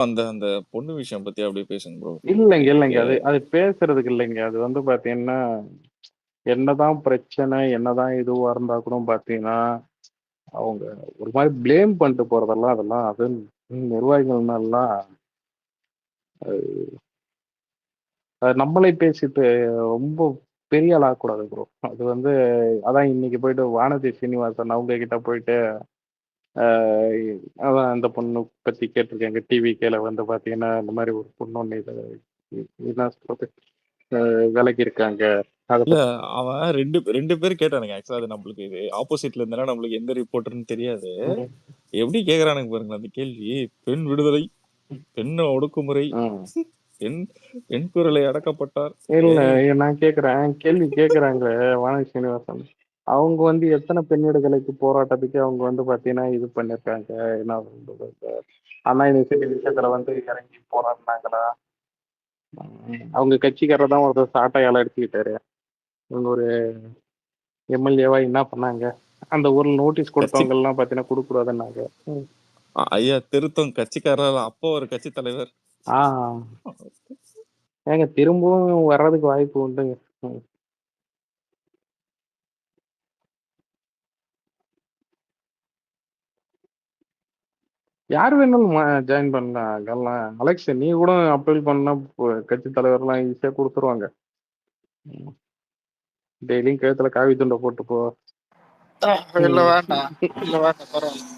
அந்த அந்த பொண்ணு விஷயம் பத்தி அப்படியே பேசுங்க ப்ரோ. இல்லைங்க இல்லைங்க. எனக்கு அது அது பேசுறதுக்கு இல்லைங்க. அது வந்து பார்த்தீங்கன்னா, என்னதான் பிரச்சனை, என்னதான் இதுவா இருந்தா கூட பார்த்தீங்கன்னா, அவங்க ஒரு மாரி ப்ளேம் பண்ணிட்டு போறதெல்லாம் அதெல்லாம் அது நிர்வாகிகள் மேலலாம் அது நம்மளே பேசிட்டு ரொம்ப பெரிய ஆள் ஆகக்கூடாது ப்ரோ. அது வந்து அதான் இன்னைக்கு போயிட்டு வானதி சீனிவாசன் அவங்க கிட்ட போயிட்டு அதான் அந்த பொண்ணு பத்தி கேட்டிருக்காங்க. டிவிகேல வந்து பார்த்தீங்கன்னா, இந்த மாதிரி ஒரு பொண்ணு ஒண்ணு என்ன சொல்றது விலகி இருக்காங்க. அதை இல்ல பத்தி அவன் ரெண்டு பேர் கேட்டானுங்க. ஆக்சுவலா அது நம்மளுக்கு இது ஆப்போசிட்ல இருந்தா நம்மளுக்கு எந்த ரிப்போர்ட்டர்னு தெரியாது. ம், எப்படி கேக்குறானுங்க பாருங்க அந்த கேள்வி. பெண் விடுதலை, பெண் ஒடுக்குமுறை, ம். பெண் பெண் குரலை அடக்கப்பட்டார். இல்ல ஏய் நான் கேட்குறேன் கேள்வி கேட்குறாங்க வானதி சீனிவாசன். அவங்க வந்து எத்தனை பெண் விடுதலைக்கு போராட்டத்துக்கு அவங்க வந்து பார்த்தீங்கன்னா இது பண்ணியிருக்காங்க. என்ன சொல்றது அண்ணா யூனிவர்சிட்டி விஷயத்துல வந்து இறங்கி போராடினாங்களா? அவங்க கட்சிக்காரர் தான் ஒருத்தர் சாட்டையால அடிச்சுக்கிட்டாரு. இவங்க ஒரு எம்எல்ஏவா என்ன பண்ணாங்க? அந்த ஊர்ல நோட்டீஸ் கட்சி கொடுத்தவங்க எல்லாம் பார்த்தீங்கன்னா கொடுக்கூடாதுன்னாங்க. ம். ஐயா திருத்தம் கட்சிக்காரர் அப்போ ஒரு கட்சி தலைவர். ஆ ஏங்க திரும்பவும் வர்றதுக்கு வாய்ப்பு உண்டுங்க. ம். யார் வேணாலும் ஜாயின் பண்ணலாம். அலெக்ஸ் நீ கூட அப்பீல் பண்ணா கட்சி தலைவர்லாம் ஈஸியா கொடுத்துருவாங்க. டெய்லியும் கழுத்துல காவி துண்டை போட்டு போ. இல்ல ம். வேண்டாம், இல்ல வேண்டாம், பரவாயில்ல.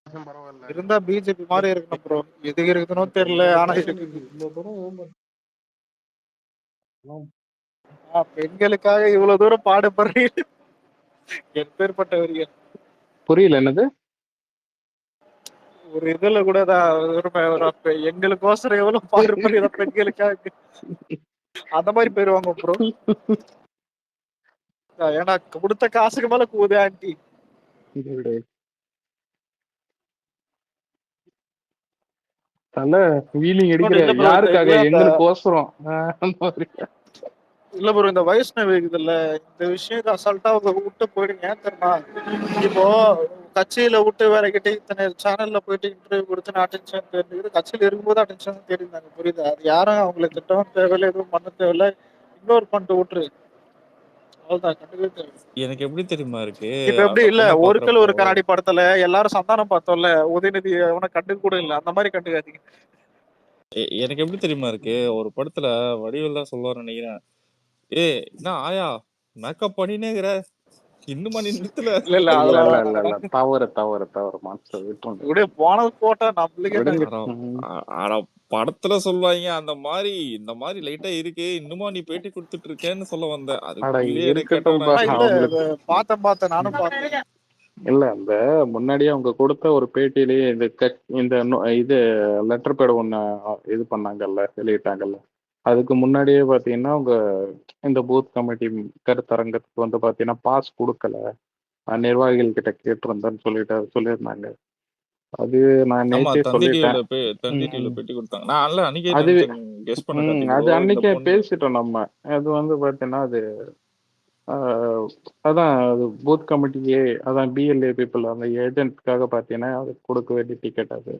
பரவாயில்ல. இருந்தா பிஜேபி மாதிரி இருக்கணும் ப்ரோ. எது இருக்குதுன்னு தெரியல, ஆனா இருக்குது. பெண்களுக்காக இவ்வளவு தூரம் பாடுபடுறீங்க, எப்பேற்பட்டவர்கள். புரியல என்னது? ஒரு இதுல கூட எங்களுக்கோசரம் எவ்வளவு பாடுபடுற பெண்களுக்காக அந்த மாதிரி போயிருவாங்க ப்ரோ. ஏன்னா கொடுத்த காசுக்கு மேல கூது ஆண்டி. தல வீலிங் இன்னொன்னு அடிக்கிற இல்ல ப்ரோ, இந்த யாருக்காக? இதுல அந்த எங்களுக்கோசரம். அந்த மாதிரி. இல்ல ப்ரோ, இந்த வைஷ்ணவ இதுல இந்த விஷயத்த அசால்ட்டா அவங்க விட்டு போயிடுங்க. ஏன் தெரியுமா? இப்போ கட்சியில விட்டு வேற கிட்ட இத்தனை சேனல்ல போயிட்டு இன்டர்வியூ கொடுத்து அட்டென்ஷன் தெரிஞ்சுக்கிட்டு கட்சியில இருக்கும்போது அட்டென்ஷன் தெரியுதாங்க. புரியுதா? அது யாரும் அவங்களை திட்டவும் தேவையில்லை, எதுவும் பண்ண தேவையில்லை. இக்னோர் பண்ணிட்டு விட்டுரு, அவ்வளவுதான். கண்டுக்கவே தேவை. எனக்கு எப்படி தெரியுமா இருக்கு இப்ப எப்படி அந்த இல்ல, பொண்ணை ஒரு கல் பாக்குறப்போ ஒரு கண்ணாடி படத்துல எல்லாரும் சந்தானம் பார்த்தோம்ல, உதயநிதி அவனை கண்டுக்க கூட இல்லை. அந்த மாதிரி கண்டுக்காதீங்க. எனக்கு எப்படி தெரியுமா இருக்கு ஒரு படத்துல வடிவேல் தான் சொல்லுவார் நினைக்கிறேன். என்ன ஆயா மேக்கப் பண்ணினேங்கிற இன்னுமா நீ நிறுத்தல இல்ல இல்ல, இல்ல அதெல்லாம் இல்ல இல்ல இல்ல வேணாம். தவறு தவறு தவறு மாஸ்டர் விட்டுருங்க. இப்படியே போனது போட்டா நம்மளுக்கு என்ன? விடுங்க. ஆனா ஆனா படத்துல சொல்லுவாங்க அந்த மாதிரி இந்த மாதிரி லைட்டா இருக்கு இன்னுமா நீ பேட்டி கொடுத்துட்டு இருக்கேன்னு சொல்ல வந்தேன். அட அதுக்குள்ளேயே என்ன இருக்கட்டும்பா கேட்டவன இல்ல, அவங்களுக்கு. பார்த்தேன், நானும் பார்த்தேன். இல்ல அந்த முன்னாடியே அவங்க கொடுத்த ஒரு பேட்டியிலேயே இந்த இது லெட்டர் பேட் ஒன்று இது பண்ணாங்கல்ல, வெளியிட்டாங்கல்ல. அதுக்கு முன்னாடியே பார்த்தீங்கன்னா அவங்க இந்த பூத் கமிட்டி கருத்தரங்கத்துக்கு வந்து பார்த்தீங்கன்னா பாஸ் கொடுக்கல, நிர்வாகிகள் கிட்ட கேட்டிருந்தேன்னு சொல்லியிருந்தாங்க. அது நான் ஆமா நேத்தே தந்தி சொல்லிட்டேன். டிவில தந்தி ம். டிவில பேட்டி கொடுத்தாங்க. நான் அல்ல அன்னைக்கே அது நினைச்சேன் கெஸ் பண்ண கார்த்திக் அது ப்ரோ இந்த அன்னைக்கே பொண்ணு பேசிட்டோம் நம்ம. அது வந்து பார்த்தீங்கன்னா அது ஆஹ், அதான் அது பூத் கமிட்டியே அதான் பிஎல்ஏ பீப்புள் அந்த ஏஜென்ட்காக பார்த்தீங்கன்னா அது கொடுக்க வேண்டிய டிக்கெட் அது.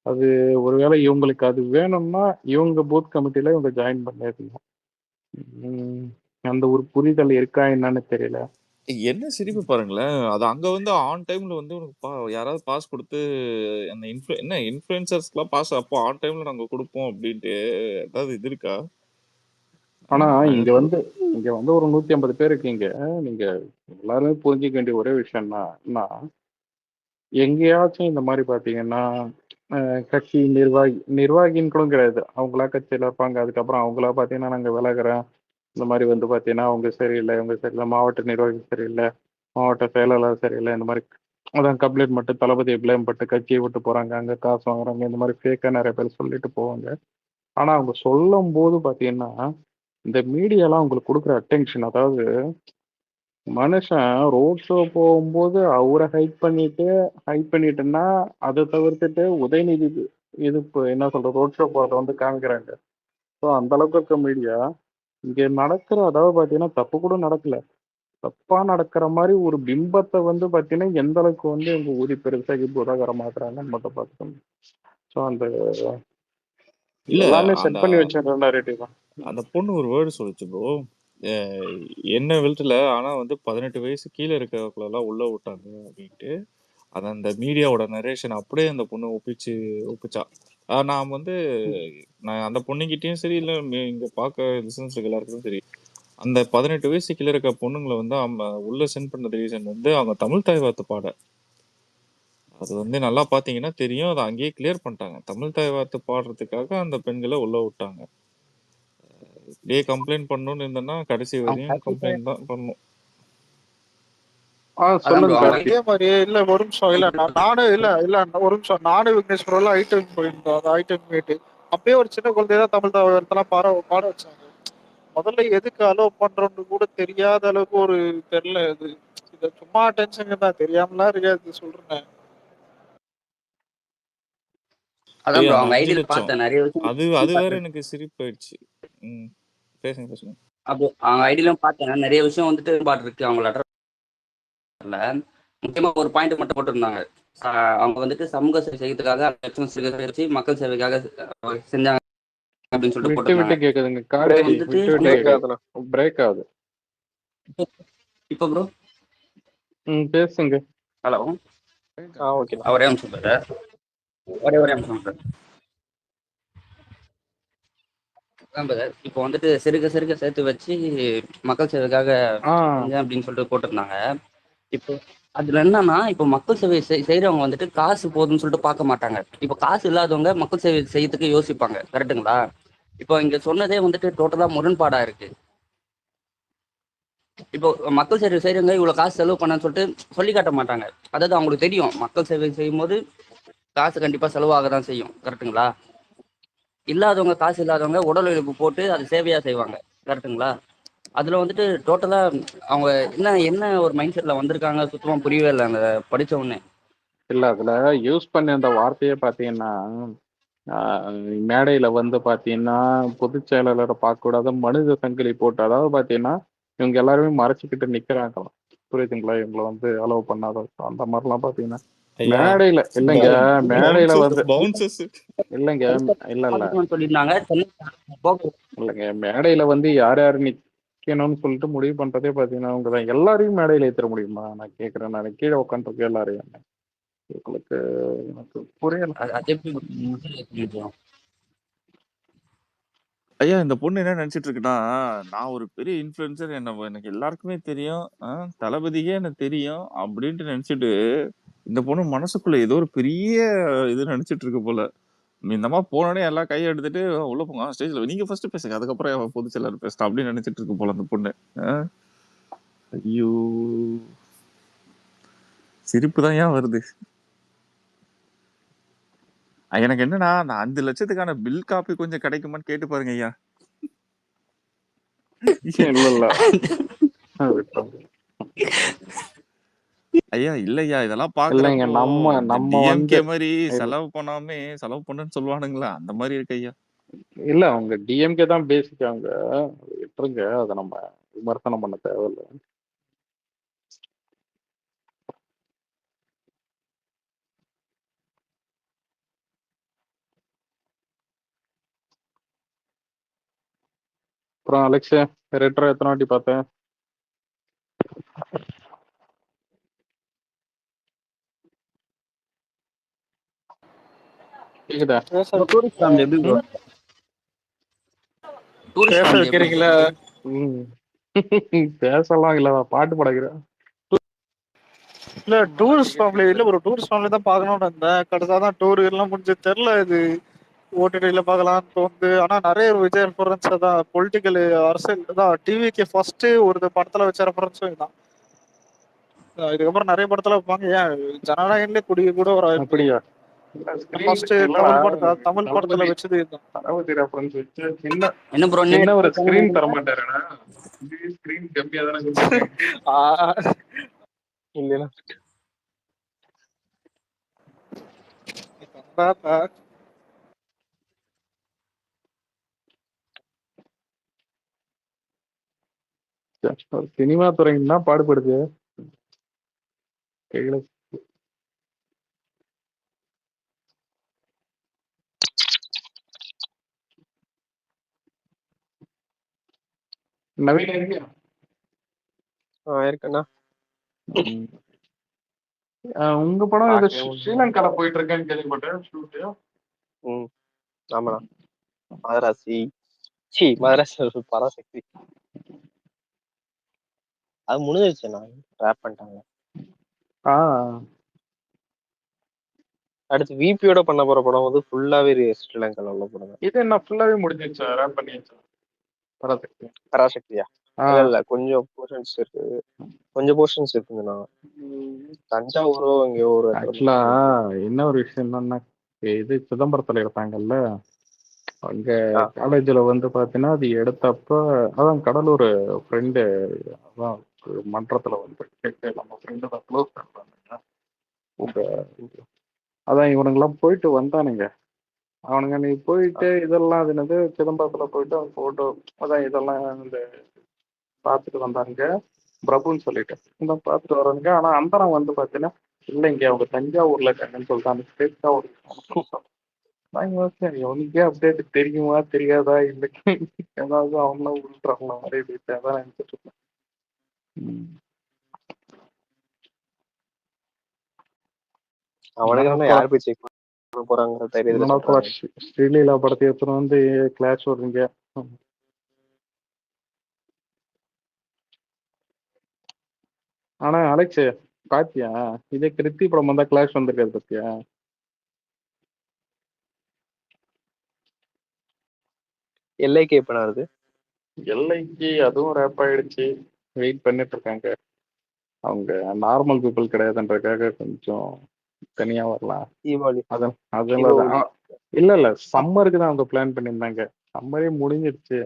அது ஒருவேளை இவங்களுக்கு அது வேணும்னா இவங்க பூத் கமிட்டியில இவங்க ஜாயின் பண்ணிருந்தோம். அந்த ஒரு புரிதல் இருக்கா என்னன்னு தெரியல. என்ன சிரிப்பு பாருங்களேன். அது அங்க வந்து ஆன் டைம்ல வந்து உனக்கு யாராவது பாஸ் கொடுத்து அந்த என்ன இன்ஃபுளுசர்ஸ்க்குலாம் பாஸ் அப்போ ஆன் டைம்ல நாங்க கொடுப்போம் அப்படின்ட்டு ஏதாவது இது இருக்கா? ஆனா எனக்கு புரியல. இங்க வந்து ஒரு 150 பேர் இருக்கீங்க. நீங்க எல்லாருமே புரிஞ்சிக்க வேண்டிய ஒரே விஷயம்னா எங்கேயாச்சும் இந்த மாதிரி பார்த்தீங்கன்னா கட்சி நிர்வாகின்னு கூட கிடையாது. அவங்களா கட்சியில் இருப்பாங்க. அதுக்கப்புறம் அவங்களா பார்த்தீங்கன்னா நாங்கள் விலகுறோம், இந்த மாதிரி வந்து பார்த்தீங்கன்னா அவங்க சரியில்லை, இவங்க சரியில்லை, மாவட்ட நிர்வாகி சரியில்லை, மாவட்ட செயலாளர் சரியில்லை, இந்த மாதிரி அதான் கம்ப்ளைண்ட் மட்டும் தளபதியை ப்ளேம் பட்டு கட்சியை விட்டு போகிறாங்க, அங்கே காசு வாங்குறாங்க, இந்த மாதிரி ஃபேக்காக நிறைய பேர் சொல்லிட்டு போவாங்க. ஆனால் அவங்க சொல்லும் போது பார்த்தீங்கன்னா இந்த மீடியாலாம் அவங்களுக்கு கொடுக்குற அட்டென்ஷன், அதாவது மனுஷன் ரோட் ஷோ போகும்போது அவரை ஹைட் பண்ணிட்டுன்னா அதை தவிர்த்துட்டு உதயநிதி இது இப்போ என்ன சொல்றது ரோட் ஷோ போகிறத வந்து காமிக்கிறாங்க. ஸோ அந்த அளவுக்கு இருக்க மீடியா இங்கே நடக்கிற அதாவது பார்த்தீங்கன்னா தப்பு கூட நடக்கல. தப்பா நடக்கிற மாதிரி ஒரு பிம்பத்தை வந்து பார்த்தீங்கன்னா எந்த அளவுக்கு வந்து இவங்க ஊதி பெருசாகி பூதாகரமாக்குறாங்கன்னு மட்டும் பார்த்துக்கணும். ஸோ அந்த இல்ல எல்லாமே அந்த செட் பண்ணி வச்சிருந்த நரேட்டிவ் தான். அந்த பொண்ணு ஒரு வேர்டு சொல்லுச்சு ப்ரோ. என்ன வில்ட்டுல ஆனா வந்து 18 வயசு கீழே இருக்கிறவங்களெல்லாம் உள்ள விட்டாங்க அப்படின்ட்டு. அது அந்த மீடியாவோட நரேஷன் அப்படியே அந்த பொண்ணு ஒப்பிச்சா. நான் வந்து நான் அந்த பொண்ணுகிட்டயும் சரி, இல்ல இங்க பார்க்க லிசன்ஸ் இருக்க எல்லாருக்கும் சரி, அந்த 18 வயசு கீழே இருக்க பொண்ணுங்களை வந்து அவங்க உள்ள சென்ட் பண்ண ரீசன் வந்து அவங்க தமிழ் தாய் வார்த்தை பாட. அது வந்து நல்லா பாத்தீங்கன்னா தெரியும். அதை அங்கேயே கிளியர் பண்ணிட்டாங்க. தமிழ் தாய் வார்த்தை பாடுறதுக்காக அந்த பெண்களை உள்ள விட்டாங்க. இப்படியே கம்ப்ளைண்ட் பண்ணணும்னு இருந்தேன்னா கடைசி வரையும் கம்ப்ளைண்ட் தான் பண்ணணும். அதான் சொல்லுங்க ப்ரோ கார்த்தி. இதே மாதிரி இல்ல ஒரு நிமிஷம் இல்ல நானும் இல்ல ஒரு நிமிஷம் நானும் விக்னேஷ் ப்ரோ எல்லாம் ஐட்டம் போயிருந்தோம். அது ஐட்டம் மீட்டு அப்பயே ஒரு சின்ன குழந்தைய தமிழ் தவிரத்தெல்லாம் பாட வச்சாங்க. முதல்ல எதுக்கு அலோவ் பண்றோம்னு கூட தெரியாத அளவுக்கு ஒரு தெரியல இது. இது சும்மா டென்ஷன் தான், தெரியாமலாம் இருக்காது சொல்றேன். அதான் ஏய் ப்ரோ அந்த அவங்க 5 ஐடியில லட்சம் பார்த்தேன் நிறைய அது வேற விஷயம். எனக்கு சிரிப்பாயிடுச்சு. ம் பேசுங்க. அப்போ அவங்க ஐடியிலும் பார்த்தேன் நிறைய விஷயம் வந்துட்டு பாட்டு இருக்கு அவங்க லெட்டர்ல. முக்கியமா ஒரு பாயிண்ட் மட்டும் போட்டிருந்தாங்க. அவங்க வந்துட்டு சமூக சேவை செய்யறதுக்காக வச்சு மக்கள் சேவைக்காக செஞ்சாங்க அப்படின்னு சொல்லிட்டு விட்டு விட்டு போட்டிருந்தாங்க. கேக்குதுங்க இப்போ கார்த்தி, வந்துட்டு விட்டு விட்டு பிரேக் கேக்குது, ஆகுதுல. பிரேக் ஆகுது. இப்போ ப்ரோ பேசுங்க. Hello okay. ஒரே நிமிஷம் brother. ஒரே நிமிஷம் brother. அதான் brother. இப்போ வந்துட்டு சிறுக சேர்த்து வச்சு மக்கள் சேவைக்காக ஆ செஞ்சேன் அப்படின்னு சொல்லிட்டு போட்டிருந்தாங்க. இப்போ அதுல என்னன்னா இப்போ மக்கள் சேவை செய்யறவங்க வந்துட்டு காசு போதும்னு சொல்லிட்டு பார்க்க மாட்டாங்க. இப்போ காசு இல்லாதவங்க மக்கள் சேவை செய்யறதுக்கு யோசிப்பாங்க. கரெக்டுங்களா? இப்போ இங்க சொன்னதே வந்துட்டு டோட்டலா முரண்பாடா இருக்கு. இப்போ மக்கள் சேவை செய்யறவங்க இவ்வளவு காசு செலவு பண்ணன்னு சொல்லிட்டு சொல்லி காட்ட மாட்டாங்க. அதாவது அவங்களுக்கு தெரியும் மக்கள் சேவை செய்யும் போது காசு கண்டிப்பா செலவாக தான் செய்யும். கரெக்டுங்களா? இல்லாதவங்க காசு இல்லாதவங்க உடல் உழைப்பு போட்டு அது சேவையா செய்வாங்க. கரெக்டுங்களா? அதுல வந்துட்டு டோட்டலா அவங்க என்ன ஒரு மைண்ட் செட்ல வந்திருக்காங்க சுத்தமா புரியவே இல்லை அந்த படிச்ச உடனே. இல்ல அதுல யூஸ் பண்ண அந்த வார்த்தையே பாத்தீங்கன்னா மேடையில வந்து பாத்தீங்கன்னா பொதுச் செயலாளரை பார்க்க கூடாத மனித சங்கிலி போட்டு, அதாவது பாத்தீங்கன்னா இவங்க எல்லாருமே மறைச்சிக்கிட்டு நிக்கிறாங்களாம். புரியுதுங்களா? இவங்களை வந்து அலோவ் பண்ணாத அந்த மாதிரிலாம் பாத்தீங்கன்னா ஐயா மேடையில இல்லைங்க, மேடையில வந்து பவுன்சர்ஸ் இல்லைங்க, இல்ல இல்ல சொல்லியிருந்தாங்க இல்லைங்க, மேடையில வந்து யார் யார் நிக்கணும்னு சொல்லிட்டு முடிவு பண்றதே பாத்தீங்கன்னா அவங்க தான். எல்லாரையும் மேடையில ஏற்ற முடியுமா? நான் கேட்கறேன். நான் கீழே உட்காந்துருக்க எல்லாரையும் உங்களுக்கு எனக்கு புரியல. அது எப்படி முடியும்? ஐயா இந்த பொண்ணு என்ன நினைச்சிட்டு இருக்குன்னா, நான் ஒரு பெரிய இன்ஃப்ளூயன்சர், எனக்கு எல்லாருக்குமே தெரியும், தளபதியே எனக்கு தெரியும் அப்படின்ட்டு நினைச்சிட்டு, இந்த பொண்ணு மனசுக்குள்ள ஏதோ ஒரு பெரிய இது நினைச்சிட்டு இருக்கு போல. இந்த மாதிரி போனோடனே எல்லாம் கையை எடுத்துட்டு உள்ள போங்க ஸ்டேஜ்ல நீங்க ஃபர்ஸ்ட் பேசுங்க, அதுக்கப்புறம் பொதுச் செயலாளர் பேசிட்டா அப்படின்னு நினைச்சிட்டு இருக்கு போல அந்த பொண்ணு. ஐயோ சிரிப்பு தான் ஏன் வருது. எனக்கு என்னன்னா அந்த 5 லட்சத்துக்கான பில் காப்பி கொஞ்சம் கிடைக்குமான்னு கேட்டு பாருங்க ஐயா. இல்ல இல்ல ஐயா இல்லையா இதெல்லாம் இல்லைங்க, பாக்குறப்போ நம்ம இந்த நம்ம வந்து டிஎம்கே மாதிரி செலவு பண்ணாமே செலவு பண்ணுன்னு சொல்லுவானுங்களா அந்த மாதிரி இருக்கு ஐயா. இல்ல அவங்க டிஎம்கே தான் பேசிக். அவங்க விட்டுருங்க, அதை நம்ம விமர்சனம் பண்ண தேவையில்லை. அப்புறம் அலெக்ஸ் ரெட்ரோ எத்தனை வாட்டி பார்த்தேன்? கேக்குதா? டூரிஸ்ட் ஃபேமிலி எப்படி ப்ரோ? டூரிஸ்ட் பேச ஃபேமிலி எப்படி வைக்கிறீங்களா? பேசலாம் இல்ல, பாட்டு படகுறேன். இல்ல டூரிஸ்ட் ஃபேமிலி இல்ல ஒரு டூரிஸ்ட் ஃபேமிலி தான் பார்க்கணும்னு இருந்தேன். கடைசியா தான் டூர் எல்லாம் முடிஞ்சு தெரியல. இது ஓடிடில பார்க்கலாம்னு தோணுது. ஆனா நிறைய விஜய் ரெஃபரன்ஸ் தான் பொலிட்டிக்கல் அரசியல் தான். டிவிக்கு ஃபர்ஸ்ட் ஒரு படத்துல வச்ச ரெஃபரன்ஸும் தான். இதுக்கப்புறம் நிறைய படத்துல வைப்பாங்க. ஏன் ஜனநாயகன்லேயே குடிக்க கூட ஒரு வாய்ப்பு. அப்படியா? ஃபர்ஸ்ட் தமிழ் படத்துல தமிழ் படத்துல வச்சது இதுதான். தளபதி ரெஃபரன்ஸ் வச்சு சின்ன என்ன ப்ரோ சின்ன ஒரு ஸ்கிரீன் தர மாட்டாருடா. ஸ்கிரீன் கம்மியா தானே கொடுத்துருக்கீங்க. இல்லையா சினிமா துறைங்கன்னா பாடுபடுது கையில. நவீன இருக்கியா? இருக்கண்ணா. ம். உங்க படம் ஏதோ பார்க்கவே முடியல. ஸ்ரீலங்கால போயிட்டு இருக்கேன்னு கேள்விப்பட்டேன் ஷூட்டு. ம் ஆமாண்ணா. மதராசி மதராசி பராசக்தி அது முடிஞ்சிருச்சுண்ணா. ரேப் பண்ணிட்டாங்க. ஆ அடுத்து விபியோட பண்ண போற படம் வந்து ஃபுல்லாவே ஸ்ரீலங்கால உள்ள படம் தான். இது என்ன ஃபுல்லாவே முடிஞ்சிருச்சா? ரேப் பண்ணியாச்சா? பராசக்தி. பராசக்தியா? ஆ இல்ல கொஞ்சம் போர்ஷன்ஸ் இருக்கு. கொஞ்சம் போர்ஷன்ஸ் இருக்குங்கண்ணா. தஞ்சாவூரோ எங்கேயோ ஒரு இடத்துல ஆக்சுவலா மட்டும் என்ன ஒரு விஷயம் என்னன்னா, இது சிதம்பரத்துல எடுத்தாங்கல்ல, அங்க ஆ, காலேஜ்ல வந்து பாத்தீங்கன்னா அது எடுத்தப்ப அதான் கடலூர் ஃப்ரெண்டு, அதான் மன்றத்துல வந்து கேட்டு நம்ம ஃப்ரெண்டு தான் க்ளோஸ் பண்றாங்க. உங்க அதான் இவனுங்கெல்லாம் போயிட்டு வந்தானுங்க. அவனுங்க நீ ஆ. போயிட்டு இதெல்லாம் அது என்னது சிதம்பரத்துல போயிட்டு அவன் போட்டோ அதான் இதெல்லாம் இந்த பார்த்துட்டு வந்தானுங்க. பிரபுன்னு சொல்லிட்டு இந்த பார்த்துட்டு வரானுங்க. ஆனா அந்தரம் வந்து பாத்தீங்கன்னா இல்லை இங்க அவங்க தஞ்சாவூர்ல இருக்காங்கன்னு சொல்லிட்டாங்க. ஸ்ட்ரெயிட்டா ஒரு நான் யோசிச்சேன் எவனுக்கே அப்டேட் தெரியுமா தெரியாதா இல்லை ஏதாவது அவங்களாம் விட்டுறாங்களா மாதிரி போயிட்டு அதான் நினைச்சிட்டு இருக்கேன். ம். அவனுக்கு என்னடா என்ன பா யார் போய் செக் பண்ண போறாங்கிற தைரியத்துல என்னடா பா சொல்றாங்க. ஸ்ரீலீலா படத்தை எடுத்துன்னு வந்து கிளாஸ் வருவீங்க. ஆனா அலெக்ஸ் பாத்தியா இதே கிருத்தி படம் வந்தா கிளாஷ் வந்திருக்காது பாத்தியா? எல்லைக்கு எப்ப வருது? எல்லைக்கு அதுவும் ரேப் ஆயிடுச்சு. வெயிட் பண்ணிட்டு இருக்காங்க. அவங்க நார்மல் பீப்புள் கிடையாதுன்றதுக்காக கொஞ்சம் தனியா வரலாம். தீபாவளி அது அதெல்லாம் தீபாவளி இல்ல இல்ல சம்மருக்கு தான் அவங்க பிளான் பண்ணியிருந்தாங்க. சம்மரே முடிஞ்சிடுச்சு.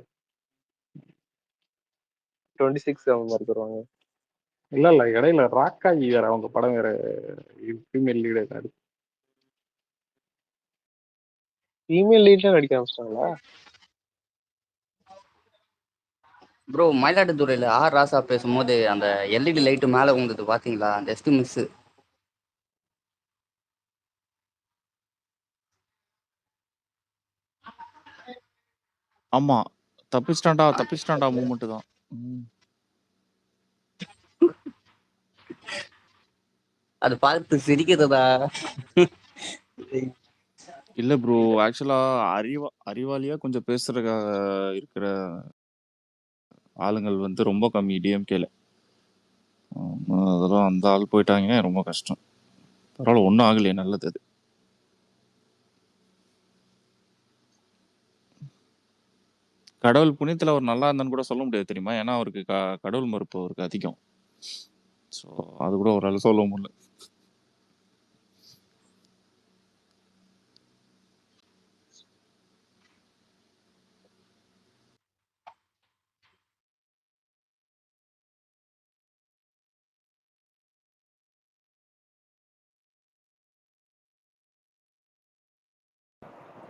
26 அவங்க மாதிரி வருவாங்க. இல்ல இல்ல இடையில ராக்காயி வேற அவங்க படம் வேற ஃபீமேல் லீடு. ஃபீமேல் லீட்ல நடிக்க ஆரம்பிச்சிட்டாங்களா? ப்ரோ மயிலாடுதுறையில ஆர் ராசா பேசும்போது அந்த எல்இடி லைட்டு மேலே விழுந்தது பாத்தீங்களா? Just miss. ஆமா. தப்பிச்சிட்டான்டா மூமெண்ட் தான். ம். அது பார்த்து சிரிக்கிறதா? இல்ல ப்ரோ. ஆக்சுவலா அறிவாளியா கொஞ்சம் பேசுறதுக்காக இருக்கிற ஆளுங்கள் வந்து ரொம்ப கம்மி டிஎம்கேல. அதெல்லாம் அந்த ஆள் போயிட்டாங்கன்னா ரொம்ப கஷ்டம். பரவாயில்ல ஒன்றும் ஆகலையே, நல்லது அது. கடவுள் புண்ணியத்தில் அவர் நல்லா இருந்தான்னு கூட சொல்ல முடியாது தெரியுமா? ஏன்னா அவருக்கு கடவுள் மறுப்பு அவருக்கு அதிகம். ஸோ அது கூட ஒரு சொல்ல முடியல.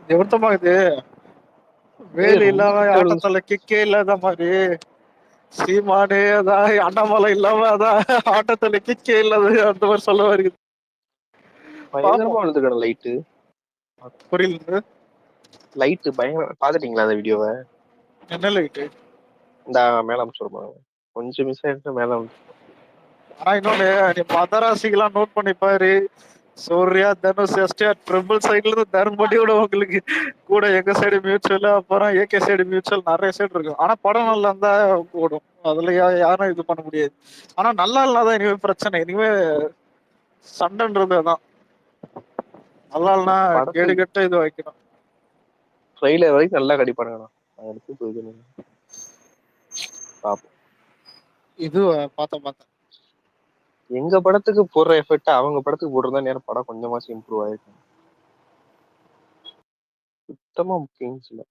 எவர்த்தமா இது வேலு ரொம்ப இல்லாம கிட்ட விழுந்து ஆட்டத்துல கிக்கே இல்லாத மாதிரி சீமானே அதான் அண்ணாமலை இல்லாம அதான் ஆட்டத்துல கிக்கே இல்லாத அந்த மாதிரி சொல்ல வருது. பயங்கரமா பாப்போம். விழுந்துக்கணும் லைட்டு. புரியல பயங்கர பாத்துட்டீங்களா அந்த வீடியோவை? என்ன லைட்டு? இந்த மேல அமைச்சிருப்பாங்க. கொஞ்சம் மிஸ் ஆயிடுச்சு மேல அமைச்சு. ஆனா இன்னொன்னு நீ மதராசிக்கெல்லாம் நோட் பண்ணி பாரு. சூர்யா தனுஷ் எஸ்டிஆர் ட்ரிபிள் சைட்ல இருந்து தரும்படியோட உங்களுக்கு கூட எங்க சைடு மியூச்சுவல் அப்புறம் ஏகே சைடு மியூச்சுவல் நிறைய சைடு இருக்கும். ஆனா படம் நல்லா இருந்தா ஓடும். அதுல யாரும் இது பண்ண முடியாது. ஆனா நல்லா இல்லாதான் இனிமே பிரச்சனை. இனிமே சண்டைன்றது அதான். நல்லா இல்லைன்னா கேடு படத்துக்கு கட்ட இது வைக்கணும். ட்ரெயிலர் வரைக்கும் நல்லா கடிப்பானுங்கண்ணா. அடுத்து போயிடுங்க பாப்போம். இது பார்த்தேன். எங்க படத்துக்கு போடுற எஃபெக்ட் அவங்க படத்துக்கு போடுறதா நேரம் படம் கொஞ்சமாச்சும் இம்ப்ரூவ் ஆயிருக்கும். சுத்தமா முக்கியம் இல்ல.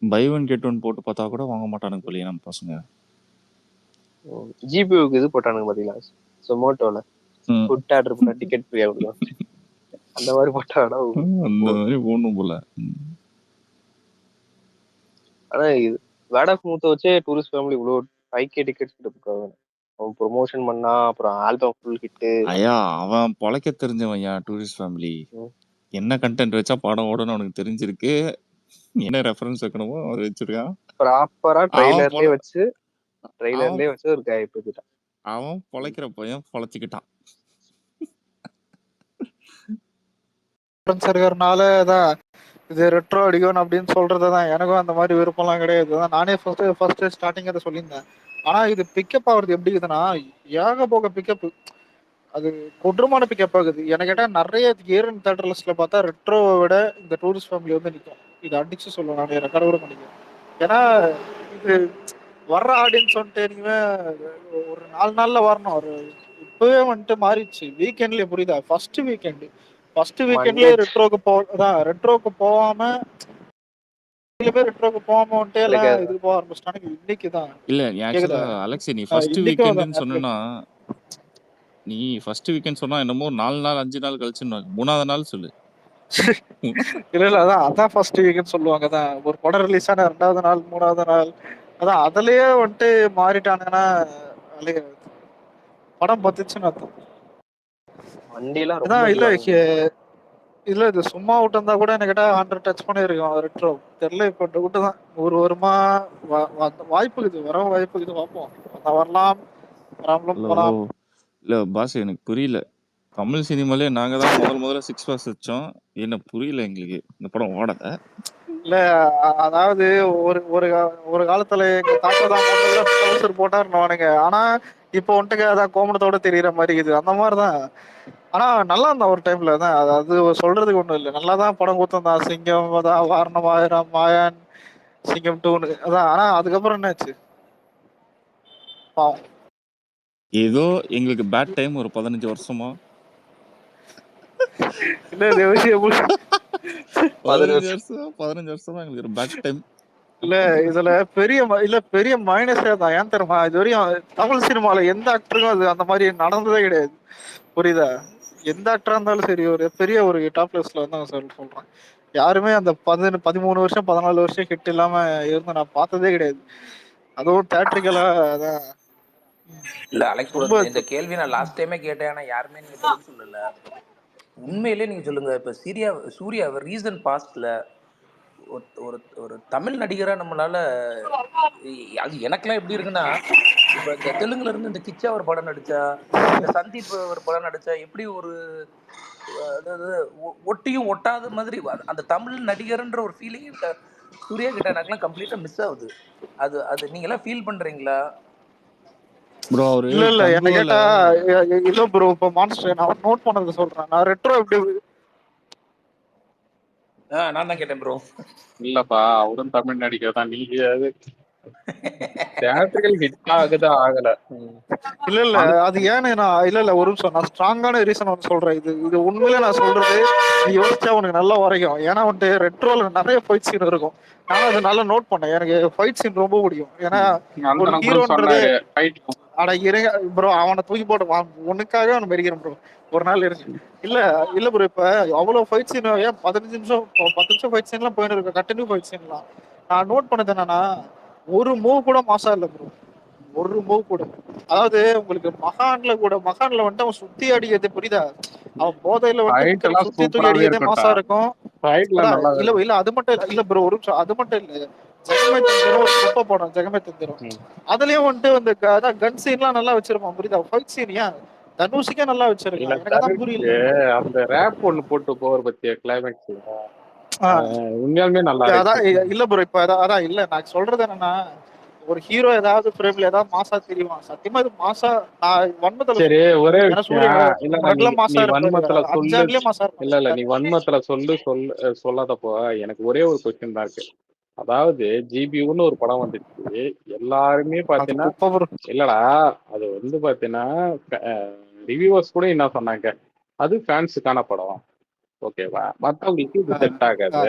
பை ஒன் கெட் ஒன் போட்டு பார்த்தா கூட வாங்க மாட்டானுங்க போலியே நம்ம பசங்க. ஜிபிஓக்கு இது போட்டானுங்க பாத்தீங்களா? சொமோட்டோல ஃபுட் ஆர்டர் பண்ணா டிக்கெட் ஃப்ரீ ஆகுது. அந்த மாதிரி போட்டாடா அந்த மாதிரி போகணும் போல. ஆனா இது வேர்ட் ஆஃப் மவுத் வச்சே டூரிஸ்ட் ஃபேமிலி இவ்வளோ 5K டிக்கெட்ஸ் இருக்காங்க. அவன் ப்ரொமோஷன் பண்ணா, அப்புறம் ஆல்பம் ஃபுல் ஹிட்டு. ஐயா அவன் பொழைக்க தெரிஞ்சவன்யா டூரிஸ்ட் ஃபேமிலி. என்ன கண்டென்ட் வச்சா படம் ஓடணும்னு அவனுக்கு தெரிஞ்சிருக்கு. என்ன ரெஃபரன்ஸ் வைக்கணுமோ அதை வச்சிருக்கான். ப்ராப்பரா அவன் ட்ரெய்லர்லயே பொழ- வச்சு ஒரு கைப்பு வச்சுட்டான். அவன் பொழைக்கிற பையன் பொழைச்சிக்கிட்டான். இருக்கிறதுனால தான் இது ரெட்ரோ அடிக்கணும் அப்படின்னு சொல்றதுதான். எனக்கும் அந்த மாதிரி விருப்பம்லாம் கிடையாது. அதான் நானே ஃபர்ஸ்ட் ஸ்டார்டிங் அதை சொல்லியிருந்தேன். ஆனா இது பிக்கப் ஆகுறது எப்படி இருக்குதுன்னா, ஏக போக பிக்கப், அது கொடூரமான பிக்கப் ஆகுது. எனக்கு கேட்டா நிறைய இயர் அண்ட் தேட்டர் லிஸ்ட்ல பார்த்தா ரெட்ரோவை விட இந்த டூரிஸ்ட் ஃபேமிலி வந்து நிற்கும். இது அடிச்சு சொல்லுவேன், நான் ரெக்கார்டு கூட பண்ணிக்கிறேன். ஏன்னா இது வர்ற ஆடியன்ஸ் வந்துட்டு நீங்க ஒரு 4 நாள்ல வரணும். ஒரு இப்பவே வந்துட்டு மாறிடுச்சு. வீக்கெண்ட்லயே புரியுதா? ஃபர்ஸ்ட் வீக்கெண்ட்லயே ரெட்ரோக்கு போகாம சில பேர் ரெட்ரோக்கு போகாம வந்துட்டு எல்லாம் இதுக்கு போக ஆரம்பிச்சிட்டானுங்க. இன்னைக்குதான் இல்ல நீ ஆக்சுவலா அலெக்ஸ் நீ ஃபர்ஸ்ட் இன்னைக்கும் வீக்கெண்டுன்னு சொன்னா, நீ ஃபர்ஸ்ட் வீக்கெண்ட் சொன்னா என்னமோ 4 நாள் 5 நாள் கழிச்சுன்னு 3வது நாள் சொல்லு. இல்ல அதான் ஃபர்ஸ்ட் வீக்னு சொல்லுவாங்க. தான் ஒரு படம் ரிலீஸ் ஆன 2வது நாள் 3வது நாள் அதான் அதுலயே வந்துட்டு மாறிட்டானுங்கன்னா படம் பத்துச்சுன்னு அர்த்தம். வண்டியெல்லாம் அதான் ரொம்ப இல்ல அடிவாங்க. இல்ல இது சும்மா விட்டு இருந்தா கூட எனக்கு கேட்டா 100 டச் பண்ணிருக்கோம் ரெட்ரோ. தெரியல இப்ப விட்டு தான் ஒரு வருமா வாய்ப்பு இருக்குது, வர வாய்ப்பு இருக்குது. பார்ப்போம், வரலாம் வராமலும் போலாம். இல்ல பாஸ் எனக்கு புரியல. தமிழ் சினிமாலே நாங்க தான் முதல்ல 6 பாஸ் வச்சோம். என்ன புரியல எங்களுக்கு இந்த படம் ஓடல. இல்ல அதாவது ஒரு காலத்துல எங்க தாத்தா தான் முதல்ல ட்ரௌசர் போட்டாருன்னு. ஆனா இப்போ வந்துட்டு அதான் கோமணத்தோட தெரியற மாதிரி இருக்குது. அந்த மாதிரிதான். ஆனா நல்லா இருந்தா ஒரு டைம்ல தான். அது சொல்றதுக்கு ஒண்ணும் இல்லை, நல்லா தான் படம் கொடுத்தான். சிங்கம் அதான், வாரணம் ஆயிரம், மாயான், சிங்கம் 2 அதான். ஆனா அதுக்கப்புறம் என்னாச்சு பாவம். ஏதோ எங்களுக்கு பேட் டைம் ஒரு 15 வருஷமா. இல்ல இந்த விஷயம் 15 வருஷமா எங்களுக்கு ஒரு பேட் டைம். இல்ல இதுல பெரிய மைனஸே தான். ஏன் தெரியுமா? இது வரையும் தமிழ் சினிமால எந்த ஆக்டருக்கும் அது அந்த மாதிரி நடந்ததே கிடையாது. புரியுதா? எந்த ஆக்டரா இருந்தாலும் சரி, ஒரு பெரிய ஒரு டாப் லிஸ்ட்ல வந்து சொல்றேன், யாருமே அந்த 13 வருஷம் 14 வருஷம் ஹிட் இல்லாம இருந்து நான் பார்த்ததே கிடையாது. அதுவும் தேட்டரிக்கலா. அதான் இல்ல அலெக்ஸ் கூட இந்த கேள்வி நான் லாஸ்ட் டைமே கேட்டேன். ஆனா யாருமே நீங்க பதில் சொல்லல. உண்மையிலே நீங்க சொல்லுங்க. இப்ப சூர்யா ரீசன் பாஸ்ட்ல ஒரு ஒரு தமிழ் நடிகரா நம்மளால, அது எனக்கெல்லாம் எப்படி இருக்குன்னா, இப்ப இந்த தெலுங்குல இருந்து இந்த கிச்சா ஒரு படம் நடிச்சா, இந்த சந்தீப் ஒரு படம் நடிச்சா எப்படி ஒரு அதாவது ஒட்டியும் ஒட்டாத மாதிரி அந்த தமிழ் நடிகர்ன்ற ஒரு ஃபீலிங் சூர்யா கிட்ட எனக்குலாம் கம்ப்ளீட்டா மிஸ் ஆகுது. அது நீங்க எல்லாம் ஃபீல் பண்றீங்களா? ப்ரோ அவரு இல்ல என்ன கேட்டா இல்ல ப்ரோ. இப்ப மான்ஸ்டர் நான் நோட் பண்ணது சொல்றேன். நான் ரெட்ரோ எப்படி நான் தான் கேட்டேன் ப்ரோ. இல்லப்பா அவரும் தமிழ் நடிகர் தான். நீங்க தியேட்டர்கள் ஹிட் ஆகுதா ஆகல. இல்ல அது ஏன்னு நான் இல்ல ஒரு நிமிஷம் நான் ஸ்ட்ராங்கான ரீசன் வந்து சொல்றேன். இது உண்மையில நான் சொல்றது நீ யோசிச்சா உனக்கு நல்லா உரைக்கும். ஏன்னா வந்துட்டு ரெட்ரோல நிறைய ஃபைட் சீன் இருக்கும். நானும் அதை நல்லா நோட் பண்ணேன். எனக்கு ஃபைட் சீன் ரொம்ப பிடிக்கும். ஏன்னா ஒரு ஹீரோன்றது அட இருங்க ப்ரோ, அவனை தூக்கி போட்டு உனக்காகவே அவனை மெரிக்கிறேன் ப்ரோ. ஒரு நாள் இருக்கு. இல்ல ப்ரோ, இப்ப அவ்வளவு ஃபைட் சீன், ஏன் 15 நிமிஷம் 10 நிமிஷம் ஃபைட் சீன்லாம் போயிட்டு இருக்கு, கண்டினியூ ஃபைட் சீன்லாம். நான் நோட் பண்ணது என்னன்னா, ஒரு மூவ் கூட மாசா இல்ல ப்ரோ. ஒரு மூவ் கூட. அதாவது உங்களுக்கு மகான்ல வந்துட்டு அவன் சுத்தி அடிக்கிறது புரியுதா? அவன் போதையில வந்து சுத்தி தூக்கி அடிக்கிறதே மாசா இருக்கும். இல்ல அது மட்டும் இல்ல ப்ரோ, ஒரு நிமிஷம். அது மட்டும் இல்ல, ஜெகமே தந்திரம் ஒரு குப்பை படம், ஜெகமே தந்திரம். அதுலயும் வந்துட்டு அந்த கன் சீன்லாம் நல்லா வச்சிருப்பான் புரியுதா? ஃபைட் சீன் ஏன் தனுஷிக்கே நல்லா வச்சிருக்கான். எனக்கு அதான் புரியல. அந்த ரேப் ஒன்னு போட்டு போவர் பத்திய கிளைமேக்ஸ்ல உண்மையாலுமே நல்லா அதான் இல்ல ப்ரோ. இப்ப அதான் இல்ல நான் சொல்றது என்னன்னா, ஒரு ஹீரோ ஏதாவது பிரேம்ல ஏதாவது மாசா தெரியுவான். சத்தியமா இது மாசா. நான் வன்மத்துல சரி ஒரே மாசா வன்மத்துல சொல்லு. மாசா இல்ல நீ வன்மத்துல சொல்லாதப்போ எனக்கு ஒரே ஒரு கொஸ்டின் தான் இருக்கு. அதாவது ஜிபியூன்னு ஒரு படம் வந்துச்சு. எல்லாருமே பாத்தீங்கன்னா இல்லடா அது வந்து பாத்தீங்கன்னா ரிவ்யூவர்ஸ் கூட என்ன சொன்னாங்க, அது ஃபேன்ஸுக்கான படம், ஓகேவா, மத்தவங்களுக்கு இது செட் ஆகாது.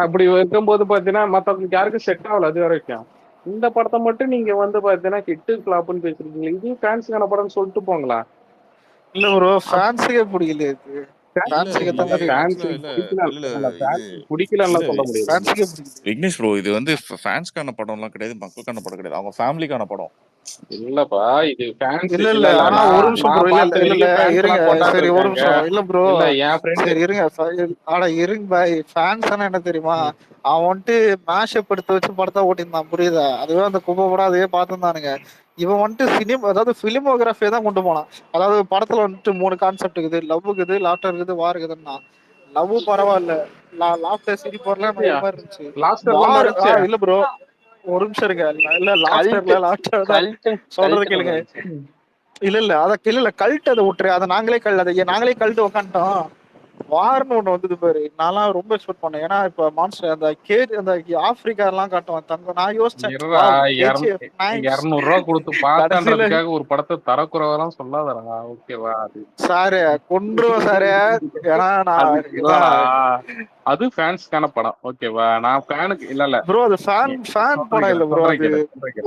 அப்படி இருக்கும்போது பாத்தீங்கன்னா மத்தவங்களுக்கு யாருக்கும் செட் ஆகல. அது வரைக்கும் இந்த படத்தை மட்டும் நீங்க வந்து பாத்தீங்கன்னா ஹிட்டு ஃபிளாப்னு பேசிருக்கீங்க. இது ஃபேன்ஸுக்கான படம்னு சொல்லிட்டு போங்களா. இல்ல ப்ரோ ஃபேன்ஸுக்கே பிடிக்கல இது. இல்ல ஃபேன்ஸுக்கு ஏத்த இது மாதிரி ஃபேன்ஸ் ஆக்சுவலா இல்ல பிடிக்கல இல்ல ஃபேன்ஸ் இது பிடிக்கலன்னு இல்ல சொல்ல முடியாது. ஃபேன்ஸுக்கே பிடிக்கல. விக்னேஷ் ப்ரோ, இது வந்து ஃபேன்ஸ்க்கான படம்லாம் கிடையாது, மக்களுக்கான படம் கிடையாது, அவங்க ஃபேமிலிக்கான படம். இல்லப்பா இது ஃபேன்ஸ் இல்ல இல்ல இல்ல இல்ல ஆனா ஒரு நான் நிமிஷம் ப்ரோ. நான் இல்ல இல்ல பார்த்த இல்ல இல்ல வரைக்கும் ஃபேன்ஸ் இருங்க. எல்லாம் கொண்டாட்டு சரி ஒரு இருக்காங்க. நிமிஷம். இல்ல ப்ரோ. இல்ல என் ஃப்ரெண்டு சரி இருங்க. ஆனா இருங்க பாய். ஃபேன்ஸ் என்ன தெரியுமா, அவன் வந்துட்டு மேஷப் எடுத்து வச்சு படத்தை ஓட்டியிருந்தான். புரியுதா? அதுவே அந்த குப்பை படம் அதுவே பார்த்துருந்தானுங்க. இவன் வந்துட்டு அதாவது பிலிமோகிராஃபியை தான் கொண்டு போனான். அதாவது படத்துல வந்துட்டு 3 கான்செப்ட் இருக்குது. லவ் இருக்குது, லாஃப்டர் இருக்குது, வார் இருக்குதுன்னா லவ் பரவாயில்ல, லாஃப்டர் சிரிப்பு வரல இல்லையா மாதிரி இருந்துச்சு. லாஸ்டர்லாம் வார் வந்துச்சு. இல்ல ப்ரோ ஒரு நிமிஷம் இருங்க. இல்ல கல்ட் லாஃப்டர் தான் கல்ட் சொல்றது கல்ட் நல்லா கேளுங்க. இருந்துச்சு. இல்ல அத இல்ல கல்ட் அதை விட்டுரு. அதை நாங்களே கல்ட் உக்காந்துட்டோம். வார்னு ஒண்ணு வந்தது பாரு. நான்லாம் ரொம்ப எக்ஸ்பெக்ட் பண்ணேன். ஏன்னா இப்ப மான்ஸ்டர் அந்த அந்த ஆப்பிரிக்கா எல்லாம் காட்டுவான் தங்கம். நான் யோசிச்சேன் இருடா வாவ் KGF நைஸ். 200 ரூபா கொடுத்து கடைசியில பார்த்தன்றதுக்காக ஒரு படத்தை தரக்குறவெல்லாம் சொல்லாதடா. ஓகேவா? அது சாரு கொன்றுவோம் சாரு. ஏன்னா அது நான் இல்லடா, அது ஃபேன்ஸ்க்கான படம். ஓகேவா? நான் ஃபேனுக்கு இல்ல இல்ல ப்ரோ அது ஃபேன் படம் இல்ல ப்ரோ. அது சொல்றேன் கேளு.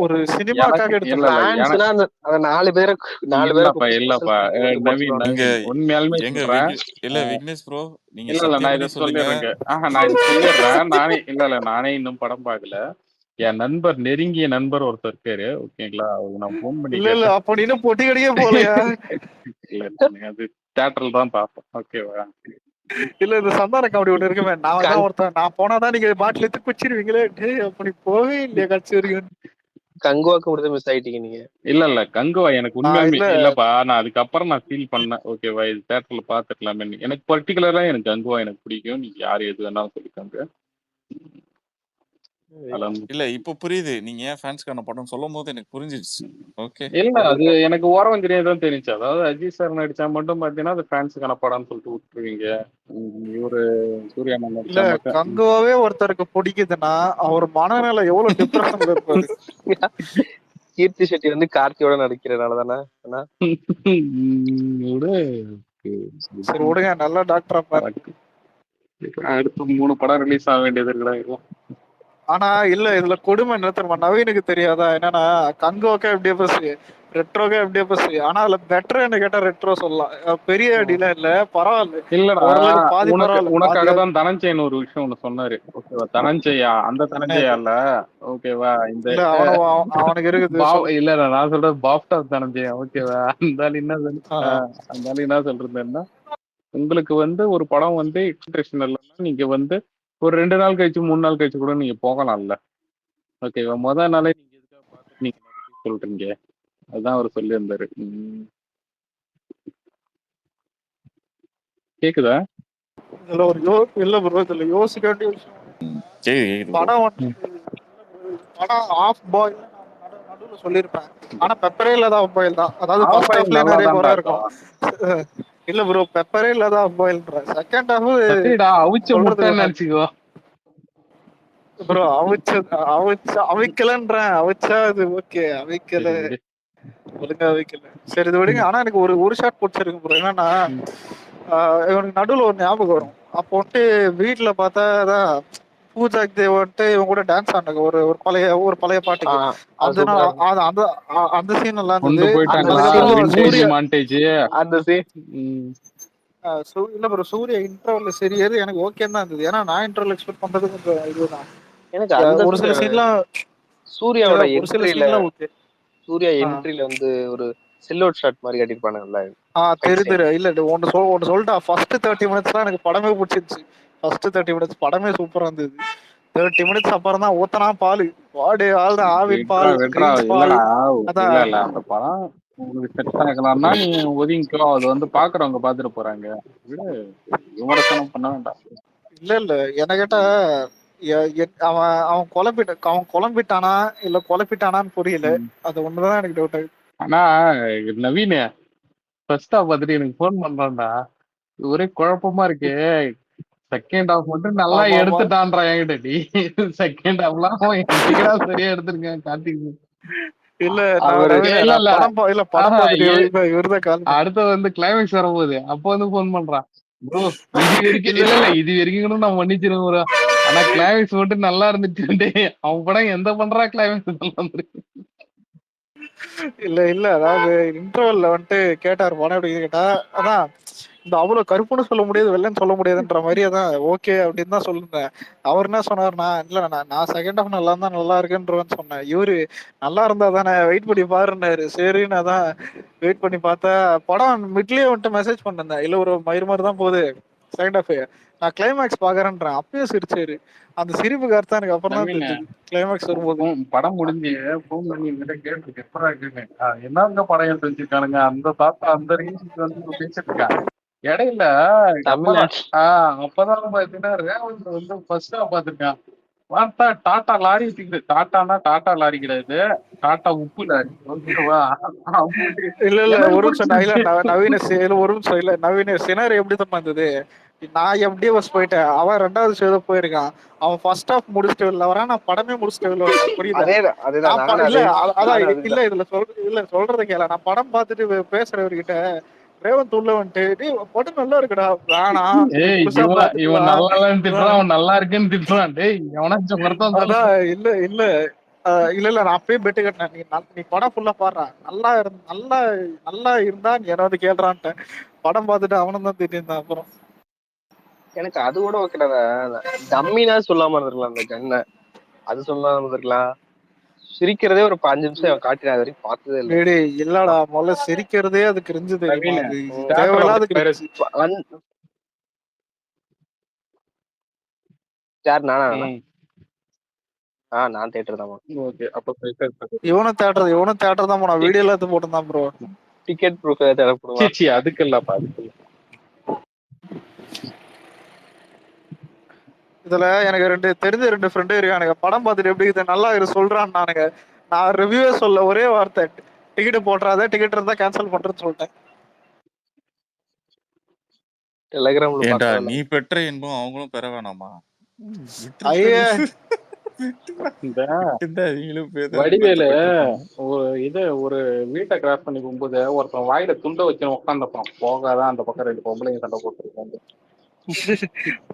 ஒரு எனக்கு சினிமாக்காக இல்ல எடுத்திருக்காங்க. இல்ல ஃபேன்ஸ்னா அந்த 4 பேரை இல்லப்பா கூப்பிட்டு ஸ்பெஷல் இல்லப்பா ஷோக்கு வந்து போட நவீன் சொல்லுவாங்க. நீங்க நவீன் உண்மையாலுமே எங்க சொல்றேன். இல்ல விக்னேஷ் ப்ரோ, நீங்க இல்ல இல்ல சத்தியம் நான் பண்ணி இதை சொல்லுங்க. சொல்லிடுறேங்க. நான் இது சொல்லிடுறேன். நானே இல்ல இல்ல நானே இன்னும் படம் பார்க்கல. என் நண்பர், நெருங்கிய நண்பர் ஒருத்தர் இருக்காரு. ஓகேங்களா? அவருக்கு நான் ஃபோன் பண்ணி இல்ல கேட்டேன். அப்ப நீ இன்னும் பொட்டி கடிக்கே போகலையா? இல்ல நீங்க அது தியேட்டர்ல தான் பார்ப்போம். ஓகேவா? இல்ல இந்த சந்தான காமெடி ஒண்ணு இருக்குமே, நான் தான் கங் ஒருத்தன், நான் போனாதான் நீங்க பாட்டில் எடுத்து குச்சிருவீங்களே. டேய் அப்ப நீ போவே இல்லையா கட்சி வரைக்கும்? கங்குவாக்கு மட்டும் மிஸ் ஆயிட்டீங்க நீங்க. இல்ல இல்ல கங்குவா எனக்கு உண்மையாலுமே இல்ல இல்லப்பா. நான் அதுக்கப்புறம் நான் ஃபீல் பண்ணேன். ஓகேவா? இது தியேட்டர்ல பார்த்துக்கலாமே. எனக்கு பர்டிகுலரா எனக்கு கங்குவா எனக்கு பிடிக்கும். நீங்க யார் எது வேணாலும் சொல்லிக்கோங்க. அதெல்லாம் இல்ல இப்ப புரியுது நீங்க ஏன் ஃபேன்ஸ்க்கான படம் சொல்லும் போது எனக்கு புரிஞ்சிடுச்சு. ஓகே. இல்ல அது உங்களுக்கு எனக்கு ஓரம் தெரியாதான் தெரிஞ்சு. அதாவது அஜித் சார் நடிச்சா மட்டும் பாத்தீங்கன்னா அது ஃபேன்ஸுக்கான படம்னு சொல்லிட்டு விட்டுருவீங்க. இவரு சூர்யா அண்ணன் இல்ல நடிச்சா மட்டும் கங்குவாவே ஒருத்தருக்கு பிடிக்குதுன்னா அவர் மனநிலை எவ்வளவு டிப்ரெஷன்ல இருப்பாரு. கீர்த்தி செட்டி வந்து கார்த்தியோட நடிக்கிறனால தானே அண்ணா? விடு. சரி விடுங்க, நல்ல டாக்டரா பாரு. அடுத்து 3 படம் ரிலீஸ் ஆக வேண்டியது இருக்குடா. ஆனா இல்ல இதுல கொடுமை என்ன தெரியுமா, நவீனுக்கு தெரியாதா என்னன்னா, கங்குவாக்கா எப்படியே பஸ், ரெட்ரோக்கா எப்படியே பஸ். ஆனா அதுல பெட்டர் என்ன கேட்டா ரெட்ரோ சொல்லலாம். பெரிய அடிலாம் இல்ல, பரவாயில்ல, இல்லடா, ஓரளவுக்கு பாதி பரவாயில்ல. உனக்காக பாதியா தான் தனஞ்சயன் ஒரு விஷயம் ஒண்ணு சொன்னாரு. ஓகேவா? தனஞ்சயா அந்த தனஞ்சயா என்னது? இல்ல. ஓகேவா? இந்த இல்ல அவனுக்கு இருக்குது சொல்லு. இல்ல நான் சொல்றது பாப்டா தனஞ்சயா. ஓகேவா? அந்த என்ன அந்த என்ன சொல்றதுன்னா, உங்களுக்கு வந்து ஒரு படம் வந்து எக்ஸ்பெக்டேஷன் இல்லைன்னா நீங்க வந்து ஒரு 2 நாள் கழிச்சு 3 நாள் கழிச்சு கூட நீங்க போகலாம்ல. ஓகேவா? முதல் நாளே நீங்க எதுக்காக பார்த்துட்டு நீங்க negative சொல்றீங்க. அதுதான் அவர் சொல்லியிருந்தாரு. கேக்குதா? இதுல ஒரு இல்ல ப்ரோ, இதுல யோசிக்க வேண்டிய விஷயம் கேக்குது ப்ரோ. படம் வந்துட்டு படம் ஆஃப் பாயில் நடுவுல சொல்லியிருப்பேன். ஆனா பெப்பரே இல்லாத ஆஃப் பாயில் தான். அதாவது ஃபர்ஸ்ட் ஹாஃப்லயே நல்லா நிறைய குறை தான் இருக்கும். இருக்கும். இல்ல ப்ரோ பெப்பரே இல்லாத ஆஃப் பாயில்ன்ற செகண்ட் ஹாஃப் சரிடா, அவிச்ச சொல்றதுக்கு முட்டைன்னு ஒண்ணு நினைச்சுக்கோ. ப்ரோ. அவிக்கலன்றேன். அவிச்சா அது ஓகே, அவிக்கல சரி விடு. ஒழுங்கா அவிக்கல. சரி இது விடுங்க. ஆனா எனக்கு ஒரு ஷாட் பிடிச்சிருக்கு ப்ரோ. என்னன்னா இவனுக்கு நடுவுல ஒரு ஞாபகம் வரும். அப்போ வந்துட்டு வீட்டுல பார்த்தா அதான் பூஜாக் தேவ் வந்துட்டு இவங்க கூட டான்ஸ் ஆனாங்க ஒரு பழைய பாட்டுக்கு. அது அந்த சூப்பரா இருக்கும். அந்த அந்த சீன் நல்லா கொண்டு இருந்தது. போயிட்டாங்களா அதுக்கப்புறம் விண்டேஜ் சூர்யா மாண்டேஜ். அந்த சீன் இல்ல ப்ரோ, சூர்யா இன்டர்வல்ல சரியது எனக்கு ஓகே தான் இருந்தது. ஏன்னா நான் இன்டர்வல் எக்ஸ்பெக்ட் பண்றது கொஞ்சம் இதுதான். எனக்கு அந்த ஒரு சில சீன்லாம் சூர்யாவோட ஒரு சில என்ட்ரியில சீன்லாம் ஓகே. சூர்யா என்ட்ரியில வந்து ஒரு சில்லோட் ஷாட் மாதிரி காட்டியிருப்பானுங்கல்ல. தெரு இல்ல ஒன்னு சொல்லிட்டா. ஃபர்ஸ்ட் 30 மினிட்ஸ் தான் எனக்கு படமே பிடிச்சிருச்சு. ஃபர்ஸ்ட் 30 மினிட்ஸ் படமே சூப்பரா இருந்தது. 30 மினிட்ஸ் அப்புறம் தான் ஊத்தனா பால், வாடு ஆள் ஆவின் வெட்ரா பால், வெட்ரா கிரீன்ஸ் பால். இல்லடா. அதான் இல்ல அந்த படம் உனக்கு செட் ஆகலாம்னா நீ ஒதுங்கிக்கோ. அது வந்து பாக்குறவங்க பாத்துட்டு போறாங்க. விடு, விமர்சனம் பண்ண வேண்டாம். இல்ல என்ன கேட்டா அவன் குழம்பிட்டானா இல்ல குழப்பிட்டானான்னு புரியல. அது ஒண்ணுதான் எனக்கு டவுட் ஆகுது. ஆனா நவீன ஃபர்ஸ்ட் ஹாஃப் பார்த்துட்டு எனக்கு ஃபோன் பண்றான்டா. ஒரே குழப்பமா இருக்கு. செகண்ட் ஹாஃப் மட்டும் நல்லா ஆமா ஆமா. எடுத்துட்டான்றா என்கிட்ட. நீ செகண்ட் ஹாஃப்லாம் அவன் எப்படிடா சரியா எடுத்திருக்கேன் கார்த்திக். இல்ல நான் அவரு நவீன இல்ல நான் இல்ல படம் ஆஹா, பார்த்துட்டு இவருதான் கால் பண்ணேன். அடுத்து வந்து கிளைமேக்ஸ் வரும்போது அப்போ வந்து ஃபோன் பண்றான். ப்ரோ இது வரைக்கும் இல்ல இல்ல இது வரைக்கும் கூட நான் மன்னிச்சிருவேன் ப்ரோ. ஆனா கிளைமேக்ஸ் மட்டும் நல்லா இருந்துச்சு. அவன் படம் எந்த பண்றா கிளைமேக்ஸ் நல்லா இருந்துருக்கு. இல்ல இல்ல அதாவது இன்டர்வல்ல வந்துட்டு கேட்டாரு படம் எப்படி கேட்டா, அதான் இந்த அவ்வளவு கருப்புன்னு சொல்ல முடியாது வெள்ளைன்னு சொல்ல முடியாதுன்ற மாதிரி அதான் ஓகே அப்படின்னு தான் சொல்லியிருந்தேன். அவர் என்ன சொன்னாருன்னா, இல்ல நான் செகண்ட் ஹாஃப் நல்லா இருந்தா நல்லா இருக்குன்றவன்னு சொன்னேன். இவரு நல்லா இருந்தா தானே வெயிட் பண்ணி பாருன்னாரு. சரின்னு அதான் வெயிட் பண்ணி பார்த்தா படம் மிட்லயே வந்துட்டு மெசேஜ் பண்ணிருந்தேன். இல்ல ஒரு மயிறு மாதிரி தான் போகுது செகண்ட் ஹாஃப், நான் கிளைமேக்ஸ் பாக்குறேன்றேன். அப்பயும் சிரிச்சாரு. அந்த சிரிப்புக்கு அர்த்தம் எனக்கு அப்புறம் தான் நவீன் தெரிஞ்சது கிளைமேக்ஸ் வரும்போது. படம் முடிஞ்சு ஃபோன் பண்ணி என்கிட்ட கேட்டு எப்படா இருக்குன்னு என்னங்க படம் எடுத்து வச்சிருக்கானுங்க அந்த தாத்தா அந்த ரீல்ஸுக்கு வந்து இப்ப பேசிட்டு இருக்கான். இடையில தமிழ்நாட்டு அப்பதான் பாத்தீங்கன்னா ரேவந்த் வந்து ஃபர்ஸ்ட் பாத்துருக்கான். பார்த்தா டாடா லாரி தூக்கிட்டு, டாட்டானா டாடா லாரி கிடையாது, டாடா உப்பு லாரி. ஓகேவா? இல்ல இல்ல எனக்கு ஒரு நிமிஷம் இல்ல பிடிச்சிருச்சு. நவீன இல்ல ஒரு நிமிஷம் இல்ல நவீன சினாரி எப்படி தான் இருந்தது. நான் எப்படியே பஸ் போயிட்டேன், அவன் ரெண்டாவது ஷோ போயிருக்கான். அவன் ஃபர்ஸ்ட் ஹாஃப் முடிச்சுட்டு வெளில வரான், நான் படமே முடிச்சுட்டு வெளில வரேன். புரியுதா? அதேதான் அதேதான் நான் நானும் இல்ல அதே அதான் நானும் இல்ல அதுதான். இதுல சொல்றத கேள. நான் படம் பார்த்துட்டு பேசுறவர்கிட்ட ரேவந்த் உள்ள வந்துட்டு "டேய், படம் நல்லா இருக்குடா, வேணாம் ஏய் முழுசா இவன் பாத்துக்கலாம்." நல்லா இல்லைன்னு திட்டுறான், அதான் அவன் நல்லா இருக்குன்னு திட்டுறான். டேய் எவனாச்சும் ஒருத்தன் சொல்லு. அதான் இல்ல இல்ல இல்ல இல்ல நான் அப்பயே பெட்டு கட்டினேன். நீ படம் ஃபுல்லா பாடுறா, நல்லா நல்லா இருந்தா நீ என்ன வந்து கேள்றான்ட்டேன். படம் பார்த்துட்டு அவனும் தான் திட்டிருந்தான் அப்புறம். எனக்கு அது கூட ஓகேடா. டம்மினா சொல்லாம இருந்திருக்கலாம் அந்த கண்ணை, அது சொல்லாம இருந்திருக்கலாம். சிரிக்கிறதே ஒரு 5 நிமிஷம் காட்டி நான் இது வரைக்கும் பார்த்ததே இல்லை. டேய் இல்லடா, முதல்ல சிரிக்கிறதே அது கிரிஞ்சு தெரியுமா? நவீன் அது தியேட்டரோட தேவையில்லாத பேரு கிரிஞ்சு. யார் நானா? நான் தேட்டர் தான். ஓகே. அப்ப இவனும் தேட்டர் தான் போனா. வீடியோ எல்லாத்தையும் போட்டுதான் ப்ரோ. டிக்கெட் ப்ரூஃப் ஏதாவது தேவைப்படுமா? சீச்சி அதுக்கு இல்லப்பா, அதுக்கு இல்ல. இதுல எனக்கு தெரிஞ்ச 2 ஃப்ரெண்டு இருக்கானுங்க. படம் பார்த்துட்டு எப்படி இது நல்லா இருக்கு சொல்றான்னு நானுங்க. நான் ரிவ்யூவே சொல்ல, ஒரே வார்த்தை, டிக்கெட் போட்டுறாத, டிக்கெட் இருந்தா கேன்சல் பண்றேன்னு சொல்லிட்டேன். டெலிகிராம்ல ஏன்டா பார்க்கல. நீ பெற்ற இன்பம் அவங்களும் பெற வேணாமா? ஐயே அவங்களும் வடிவேலு பெற்றிருப்பாங்க. ஒரு வீட்டை கிராஸ் பண்ணி போகும்போது ஒருத்தன் வாயில துண்டை வச்சு உட்காந்துப்பான். போகாதான் அந்த பக்கம் 2 பொம்பளைங்க சண்டை போட்டுருக்காங்க.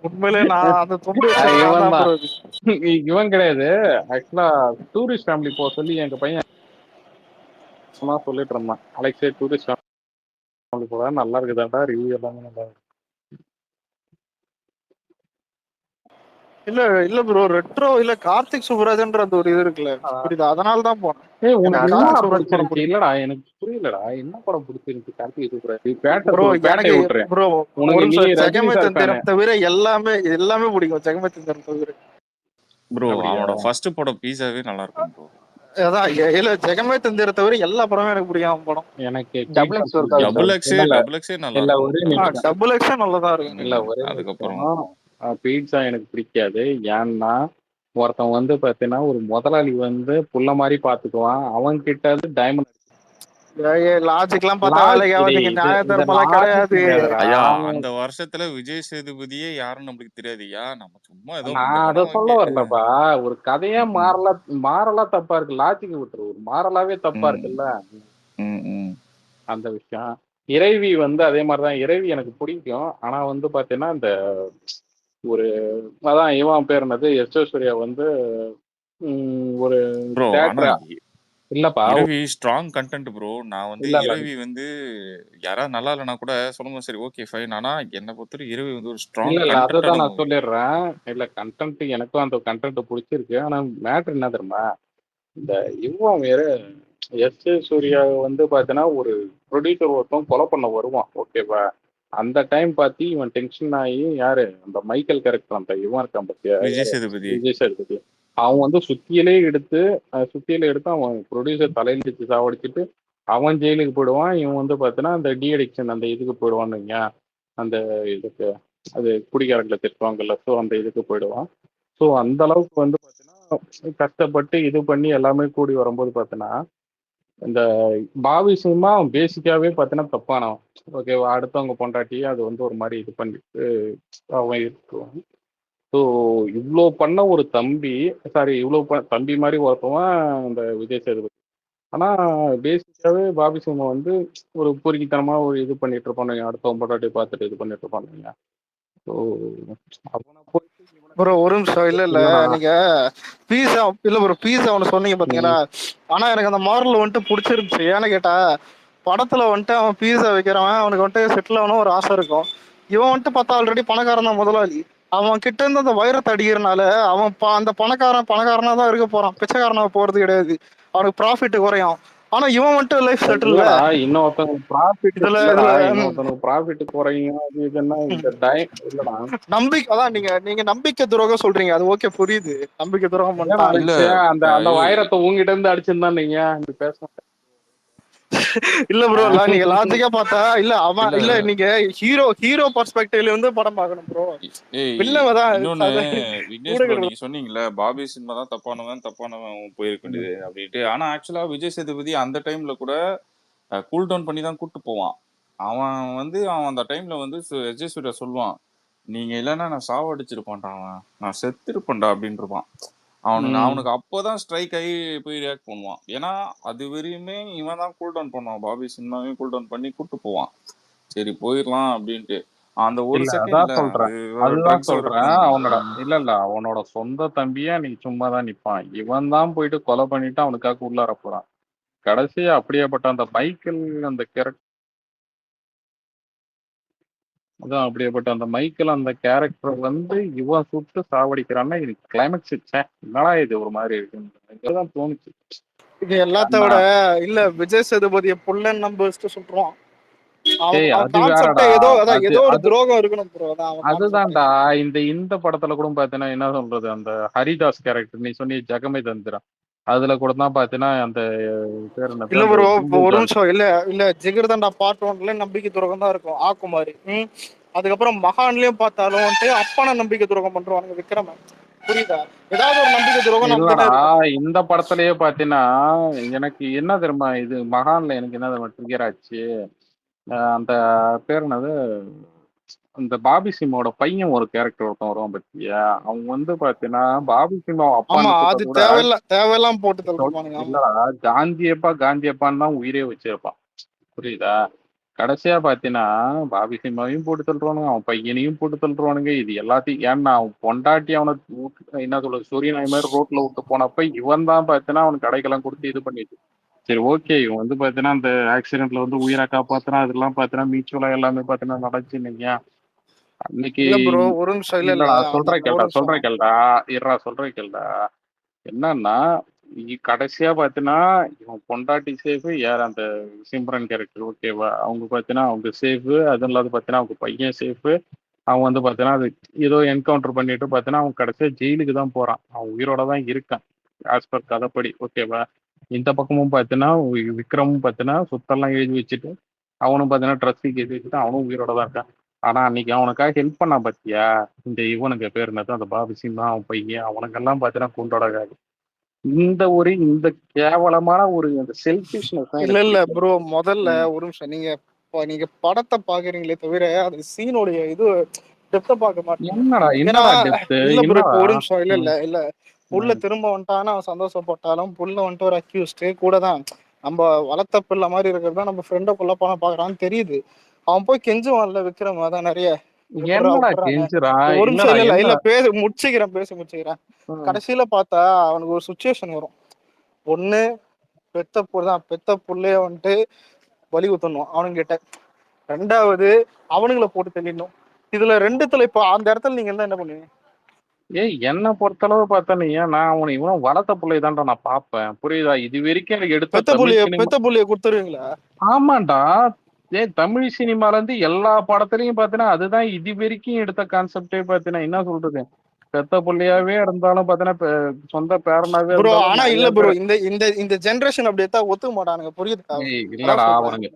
உண்மையிலே நான் அந்த துண்டு வச்சது நான் இவன் தான் தான். ப்ரோ. இவன் கிடையாது. ஆக்சுவலா டூரிஸ்ட் ஃபேமிலி போக சொல்லி எங்க பையன் சொல்லிட்டு இருந்தான். அலெக்ஸே டூரிஸ்ட் ஃபேமிலி போக நல்லா இருக்குதாண்டா, ரிவ்யூ எல்லாமே நல்லா இருக்கு. இல்ல இல்ல ப்ரோ, ரெட்ரோ இல்ல கார்த்திக் சுப்ராஜ்ன்ற அந்த ஒரு இது இருக்குல்ல, புரியுதா? அதனால தான் போனேன். உனக்கு எனக்கு என்ன கார்த்திக் சுப்ராஜ் படம் பிடிச்சிருந்துச்சு? பிடிக்கும் இல்லடா எனக்கு புரியலடா, என்ன படம் பிடிச்சிருந்துச்சு கார்த்திகை சுப்ராஜ்? ப்ரோ. பேட்டை எனக்கு விட்டுறேன். ப்ரோ உனக்கு ஒரு நீ நிமிஷம், ரஜினி ஜெகமே சார் ஃபேனு. தந்திரம் தவிர எல்லாமே பிடிக்கும். ஜெகமே தந்திரம் தவிர. ப்ரோ அப்படியா? அவனோட ஃபர்ஸ்ட் படம் பீஸாவே நல்லா இருக்கும் ப்ரோ. அதான் இல்ல ஜெகமே தந்திரம் தவிர எல்லா படமும் எனக்கு பிடிக்கும் அவன் படம். எனக்கு டபுள் எக்ஸ் ஒர்க் ஆகுது சார். டபுள் எக்ஸே நல்லா இல்ல இருக்கும். ஒரே நிமிஷம். டபுள் எக்ஸும் நல்லதா இருக்கும். இல்ல ஒரே அதுக்கப்புறம் நிமிஷம். பீட்சா எனக்கு பிடிக்காது. ஏன்னா ஒருத்தன் வந்து பாத்தீங்கன்னா ஒரு முதலாளி வந்து புள்ள மாதிரி பாத்துக்குவான். அவன் கிட்ட இருந்து டைமண்ட் லாஜிக் எல்லாம் பார்த்தா வேலைக்கு ஆகாது. நீங்க நியாய தர்மம் எல்லாம் கிடையாது. ஐயா அந்த வருஷத்துல விஜய் சேதுபதியே யாருன்னு நம்மளுக்கு தெரியாதுயா. நம்ம சும்மா ஏதோ நான் இந்த அதை படம் சொல்ல ஓகே. வரலப்பா. ஒரு கதையா மாறலா தப்பா இருக்கு. லாஜிக் விட்டுரு. ஒரு மாறலாவே தப்பா இருக்குல்ல அந்த விஷயம். இறைவி வந்து அதே மாதிரிதான். இறைவி எனக்கு பிடிக்கும். ஆனா வந்து பாத்தீங்கன்னா இந்த ஒரு அதான் இவன் பேர் என்னது யசோஸ்வரியா வந்து ஒரு ப்ரோ ஆனா தேட்டரா இல்லப்பா. இரவி ஸ்ட்ராங் கண்டென்ட் ப்ரோ. நான் வந்து இல்ல இரவி வந்து யாராவது நல்லா இல்லைனா கூட சொல்லுங்க சரி ஓகே ஃபைன். ஆனா என்னை பொறுத்தவரை இரவி வந்து ஒரு ஸ்ட்ராங் இல்ல கண்டென்ட்டான அதுதான் நான் மூவி. சொல்லிடுறேன். இல்ல கண்டென்ட் எனக்கும் அந்த கண்டென்ட் பிடிச்சிருக்கு. ஆனா மேட்ரு என்ன தெரியுமா, இந்த இவன் வேற சூர்யா வந்து பாத்தீங்கன்னா ஒரு ப்ரொடியூசர் ஒருத்தன் கொலை பண்ண வருவான். ஓகேவா? அந்த டைம் பார்த்து இவன் டென்ஷன் ஆகி யாரு அந்த மைக்கேல் கேரக்டர் அந்த இவன் இருக்கான் பத்தியா, விஜய் சேதுபதி. விஜய் சேதுபதி. அவன் வந்து சுத்தியிலே எடுத்து அவன் ப்ரொடியூசர் தலையில வச்சு சாவடிச்சுட்டு அவன் ஜெயிலுக்கு போயிடுவான். இவன் வந்து பாத்தீங்கன்னா அந்த டி அடிக்ஷன் அந்த இதுக்கு போயிடுவான்னு வைங்க. அந்த இதுக்கு அது குடிகாரங்களை திட்டுவாங்கல்ல, ஸோ அந்த இதுக்கு போயிடுவான். ஸோ அந்த அளவுக்கு வந்து பார்த்தீங்கன்னா கஷ்டப்பட்டு இது பண்ணி எல்லாமே கூடி வரும்போது பார்த்தீங்கன்னா இந்த பாவி சினிமா பேசிக்காவே பார்த்தீங்கன்னா தப்பானவன். ஓகேவா? அடுத்தவங்க பொண்டாட்டி அது வந்து ஒரு மாதிரி இது பண்ணிட்டு அவன் இருக்குவான். ஸோ இவ்வளோ பண்ண ஒரு தம்பி, சாரி இவ்வளோ தம்பி மாதிரி ஒருத்தவன் இந்த விஜய் சேதுபதி. ஆனால் பேசிக்காவே பாபி சினிமா வந்து ஒரு பொறுக்கித்தனமாக ஒரு இது பண்ணிட்டு இருப்பானுங்க. அடுத்தவங்க பொண்டாட்டி பார்த்துட்டு இது பண்ணிட்டு இருப்பானுங்க. ஸோ அவனை போயிட்டு ப்ரோ ஒரு நிமிஷம். இல்ல இல்லடா. நீங்க பீஸா இல்ல ப்ரோ, பீஸா ஒண்ணு சொன்னீங்க பாத்தீங்களா? ஆனா எனக்கு அந்த மாடல் வந்துட்டு பிடிச்சிருந்துச்சு. ஏன்னு கேட்டா, படத்துல வந்துட்டு அவன் பீஸா வைக்கிறவன், அவனுக்கு வந்துட்டு செட்டில் ஆகணும் ஒரு ஆசை இருக்கும். இவன் வந்துட்டு பார்த்தா ஆல்ரெடி பணக்காரன் தான் முதலாளி. அவன் கிட்ட இருந்து அந்த வைரத்தை அடிக்கிறனால அவன் அந்த பணக்காரனா தான் இருக்க போறான், பிச்சைக்காரனா போறது கிடையாது. அவனுக்கு ப்ராஃபிட் குறையும். ஆனா இவன் வந்துட்டு லைஃப் செட்டில் இல்ல. இல்லடா, இன்னொருத்தவங்க ப்ராஃபிட் இதுல இல்லடா, இதுல இன்னொருத்தவங்க ப்ராஃபிட் குறையும் அது இதுன்னா இந்த டைம் இல்லடா. நம்பிக்கை அதான் நீங்க நம்பிக்கை துரோகம் சொல்றீங்க, அது ஓகே புரியுது. நம்பிக்கை துரோகம் ஏடா பண்ணிட்டான். இல்ல அந்த அந்த ஏய், வைரத்தை உங்ககிட்ட இருந்து அடிச்சிருந்தான் நீங்க இப்படி பேச இல்ல ப்ரோ, நீங்க லாஜிக்கா பார்த்தா இல்ல அவன் இல்ல இல்ல நீங்க ஹீரோ பெர்ஸ்பெக்டிவ்ல இருந்து படம் பார்க்கணும் ப்ரோ. ஏய், வில்லன் தான் இன்னொன்னு விக்னேஷ் ப்ரோ ஊடகம். நீங்க சொன்னீங்கல்ல பாபி சினிமா தான் தப்பானவன் போயிருக்க வேண்டியது அப்படின்ட்டு. ஆனா ஆக்சுவலா விஜய் சேதுபதி அந்த டைம்ல கூட கூல் டவுன் பண்ணி தான் கூட்டு போவான். அவன் அந்த டைம்ல வந்து விஜய் சூர்யா சொல்லுவான், நீங்க இல்லைன்னா நான் சாவடிச்சிருப்பான்டா, நான் செத்துருப்பேன்டா அப்படின்னு இருப்பான். அவனுக்கு அப்போதான் ஸ்ட்ரைக் ஆகி போய் ரியாக்ட் பண்ணுவான். ஏன்னா அது வரையுமே இவன் தான் கூல் டவுன் பண்ணுவான், பாபி சினிமாவையும் கூல் டவுன் பண்ணி கூட்டு போவான். சரி போயிடலாம் அப்படின்ட்டு. அந்த ஒரு இல்ல அதான் செகண்ட்ல சொல்றேன் அதுதான் சொல்றேன் அவனோட சொந்த தம்பியா நீ சும்மா தான் நிப்பான். இவன் தான் போயிட்டு கொலை பண்ணிட்டு அவனுக்காக உள்ளார போறான். கடைசியா அப்படியேப்பட்ட அந்த மைக்கேல் அந்த கேரக்டர் அதான் அப்படியேப்பட்ட அந்த மைக்கேல் அந்த கேரக்டர் வந்து இவன் சுட்டு சாவடிக்கிறான்னா இது கிளைமேக்ஸ் என்னடா இது ஒரு மாதிரி இருக்குதான் தோணுச்சு. இது எல்லாத்த விட இல்ல விஜய் சேதுபதிய புள்ளன் நம்ம வச்சுட்டு சொல்றான். அவன் டேய் அவன் அது கான்செப்டே வேறடா. ஏதோ ஒரு அது துரோகம் இருக்கணும் ப்ரோ. அதான் அவன் கான்செப்ட். அதுதான்டா இந்த படத்துல கூட பாத்தீங்கன்னா என்ன சொல்றது, அந்த ஹரிதாஸ் கேரக்டர் நீ சொன்னி ஜெகமே தந்திரா அதுல கூட தான் பாத்தீங்கன்னா அந்த பேர் என்ன இல்ல அந்த ப்ரோ, ஒரு பூம்புகார். நிமிஷம். இல்ல ஜிகர்தண்டா பார்ட் 1ல நம்பிக்கை துரோகம் தான் இருக்கும், ஆக்குமாரி. அதுக்கப்புறம் மகான்லயும் பார்த்தாலும் வந்துட்டு அப்பான நம்பிக்கை துரோகம் பண்றானுங்க விக்ரமன். புரியுதா? ஏதாவது ஒரு நம்பிக்கை துரோகம் நமக்கு இல்லடா தானே இருக்கும். இந்த படத்திலேயே பாத்தீங்கன்னா எனக்கு என்ன தெரியுமா இது மகான்ல எனக்கு என்ன தெரியுமா ட்ரிகர் ஆச்சு, அந்த பேர் என்னது அந்த பாபி சிம்மோட பையன் ஒரு கேரக்டர் ஒருத்தன் வருவான் பத்தியா, அவங்க வந்து பாத்தீங்கன்னா பாபி சிம்மா ஆமா, அப்பான்னு சொல்றத அது விட தேவையெல்லாம் போட்டு தள்ளிருப்பானுங்க. ஆமா. இல்லடா காந்தியப்பான்னு தான் உயிரே வச்சிருப்பான். புரியுதா? கடைசியா பாத்தீங்கன்னா பாபி சிம்மாவையும் போட்டு தள்ளுவானுங்க, அவன் பையனையும் போட்டு தள்ளுவானுங்க. இது எல்லாத்தையும் ஏன்னா அவன் பொண்டாட்டி அவனை என்ன சொல்றது சூரிய நாய் மாதிரி ரோட்ல விட்டு போனப்ப இவன் தான் பாத்தீங்கன்னா அவனுக்கு கடைக்கெல்லாம் கொடுத்து இது பண்ணிட்டு சரி ஓகே இவன் வந்து பாத்தீங்கன்னா அந்த ஆக்சிடென்ட்ல வந்து உயிரை காப்பாத்தினா அதெல்லாம் பாத்தீங்கன்னா மியூச்சுவலா எல்லாமே பாத்தீங்கன்னா நடந்துச்சு இன்னைக்கு அன்னைக்கு. இல்ல ப்ரோ, ஒரு நிமிஷம். இல்ல இல்லடா அந்த ஒரு நிமிஷம். சொல்றேன் கேள்டா. என்னன்னா கடைசியா பாத்தீங்கன்னா இவன் பொண்டாட்டி சேஃப் யார் அந்த சிம்ரன் கேரக்டர் ஓகேவா, அவங்க பாத்தீங்கன்னா அவங்க சேஃப், அதுவும் இல்லாத பாத்தீங்கன்னா அவங்க பையன் சேஃப். அவன் வந்து பாத்தீங்கன்னா அது ஏதோ என்கவுண்டர் பண்ணிட்டு பாத்தீங்கன்னா அவன் கடைசியா ஜெயிலுக்கு தான் போறான், அவன் உயிரோட தான் இருக்கான் ஆஸ் பர் கதைப்படி ஓகேவா. இந்த பக்கமும் பாத்தீங்கன்னா விக்ரமும் பாத்தீங்கன்னா சொத்தெல்லாம் எழுதி வச்சுட்டு அவனும் பாத்தீங்கன்னா ட்ரஸ்டிக்கு எழுதி வச்சுட்டு அவனும் உயிரோட தான் இருக்கான். ஆனா அன்னைக்கு அவனுக்காக ஹெல்ப் பண்ணா பாத்தியா இந்த இவனுக்கு பேர் என்னது அந்த பாபி சிம்மா அவன் பையன் அவனுக்கெல்லாம் பாத்தீங்கன்னா கொண்டோட இந்த கேவலமான ஒரு அந்த செல்ஃபிஷ்னஸ் தான் எனக்கு இல்ல பிடிக்கும். ப்ரோ, முதல்ல ஒரு நிமிஷம். நீங்க படத்தை பாக்குறீங்களே தவிர அது சீனோடைய இது டெப்த பார்க்க மாட்டீங்க. ஏன்னா என்னடா டெப்த் இல்ல ப்ரோ, என்னடா. இப்போ ஒரு நிமிஷம். இல்ல புள்ள ம். திரும்ப வந்துட்டான்னு அவன் சந்தோஷப்பட்டாலும் புள்ள வந்துட்டு ஒரு அக்யூஸ்ட் கூட தான். நம்ம வளர்த்த பிள்ளை மாதிரி இருக்கிறதா நம்ம ஃப்ரெண்டை கொல்ல போன பாக்குறான்னு தெரியுது. அவன் போய் கெஞ்சுவான்ல விக்ரம், அதான் நிறைய என்னடா விட்டுறாங்க. கெஞ்சுறா ஒரு இல்லடா நிமிஷம். இல்ல என்ன. பேசி முடிச்சுக்கிறேன். ம். கடைசியில பார்த்தா அவனுக்கு ஒரு சுச்சுவேஷன் வரும். ஒண்ணு பெத்த புள்ளைய வந்துட்டு பலி ஊத்தணும் அவனுங்கிட்ட. ரெண்டாவது அவனுங்களை போட்டு தள்ளிடணும். இதுல ரெண்டுத்துல இப்ப அந்த இடத்துல நீங்க என்ன பண்ணுவீங்க? ஏய் என்னை பொறுத்தளவு பார்த்தா நீ ஏன் நான் அவனை இவனும் வளர்த்த பிள்ளை தான்டா நான் பார்ப்பேன். புரியுதா? இது வரைக்கும் எனக்கு எடுத்த தமிழ் சினிமா. பெத்த புள்ளைய கொடுத்துருவீங்களா? ஆமாண்டா. தமிழ் சினிமால இருந்து எல்லா படத்துலயும் பாத்தீங்கன்னா அதுதான் இது வரைக்கும் எடுத்த கான்செப்டே பாத்தீங்கன்னா என்ன சொல்றது, பெத்த பிள்ளையாவே இருந்தாலும் பாத்தீங்கன்னா சொந்த பேரனாவே ப்ரோ இருந்தாலும் ஆனா நிறைய இல்ல ப்ரோ, பேர். இந்த இந்த இந்த ஜெனரேஷன் அப்படி எடுத்தா ஒத்துக்க மாட்டானுங்க, புரியுதா? ஏய் அதான் இல்லடா சொல்றேன். அவனுங்க.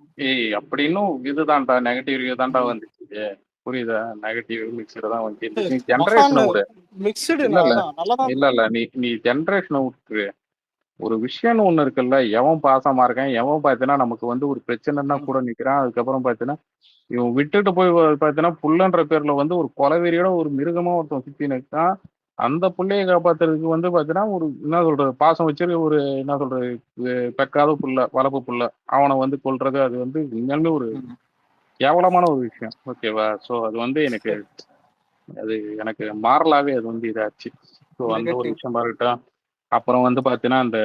அப்படின்னும் இதுதான்டா நெகட்டிவ் ரிவ்யூ தான்டா வந்துச்சு. புரியுதா? நெகட்டிவ் மிக்சர் தான் வந்துச்சு. நீ மகான் ஜென்ரேஷனை விடு. மிக்சடு இல்ல இல்ல நல்லாதான். இல்ல இல்ல நீ ஜென்ரேஷனை விட்டுரு. ஒரு விஷயம்னு ஒண்ணு இருக்குல்ல, எவன் பாசமா இருக்கான் எவன் பார்த்தீங்கன்னா நமக்கு வந்து ஒரு பிரச்சனைன்னா கூட நிக்கிறான். அதுக்கப்புறம் பார்த்தீங்கன்னா இவன் விட்டுட்டு போய் பார்த்தீங்கன்னா புள்ளன்ற பேர்ல வந்து ஒரு கொலவெறியோட ஒரு மிருகமா ஒருத்தன் சுத்தி நிற்கான். அந்த புள்ளையை காப்பாத்துறதுக்கு வந்து பார்த்தீங்கன்னா ஒரு என்ன சொல்றது பாசம் வச்சு ஒரு என்ன சொல்றது பெக்காத புள்ள வளர்ப்பு புள்ள அவனை வந்து கொல்றது அது வந்து உண்மையாலுமே ஒரு கேவலமான ஒரு விஷயம் ஓகேவா. ஸோ அது வந்து எனக்கு அது எனக்கு மாறலாவே அது வந்து இதாச்சு. ஸோ அந்த ஒரு நெகட்டிவ். விஷயமா இருக்கட்டும். அப்புறம் வந்து பார்த்தீங்கன்னா, அந்த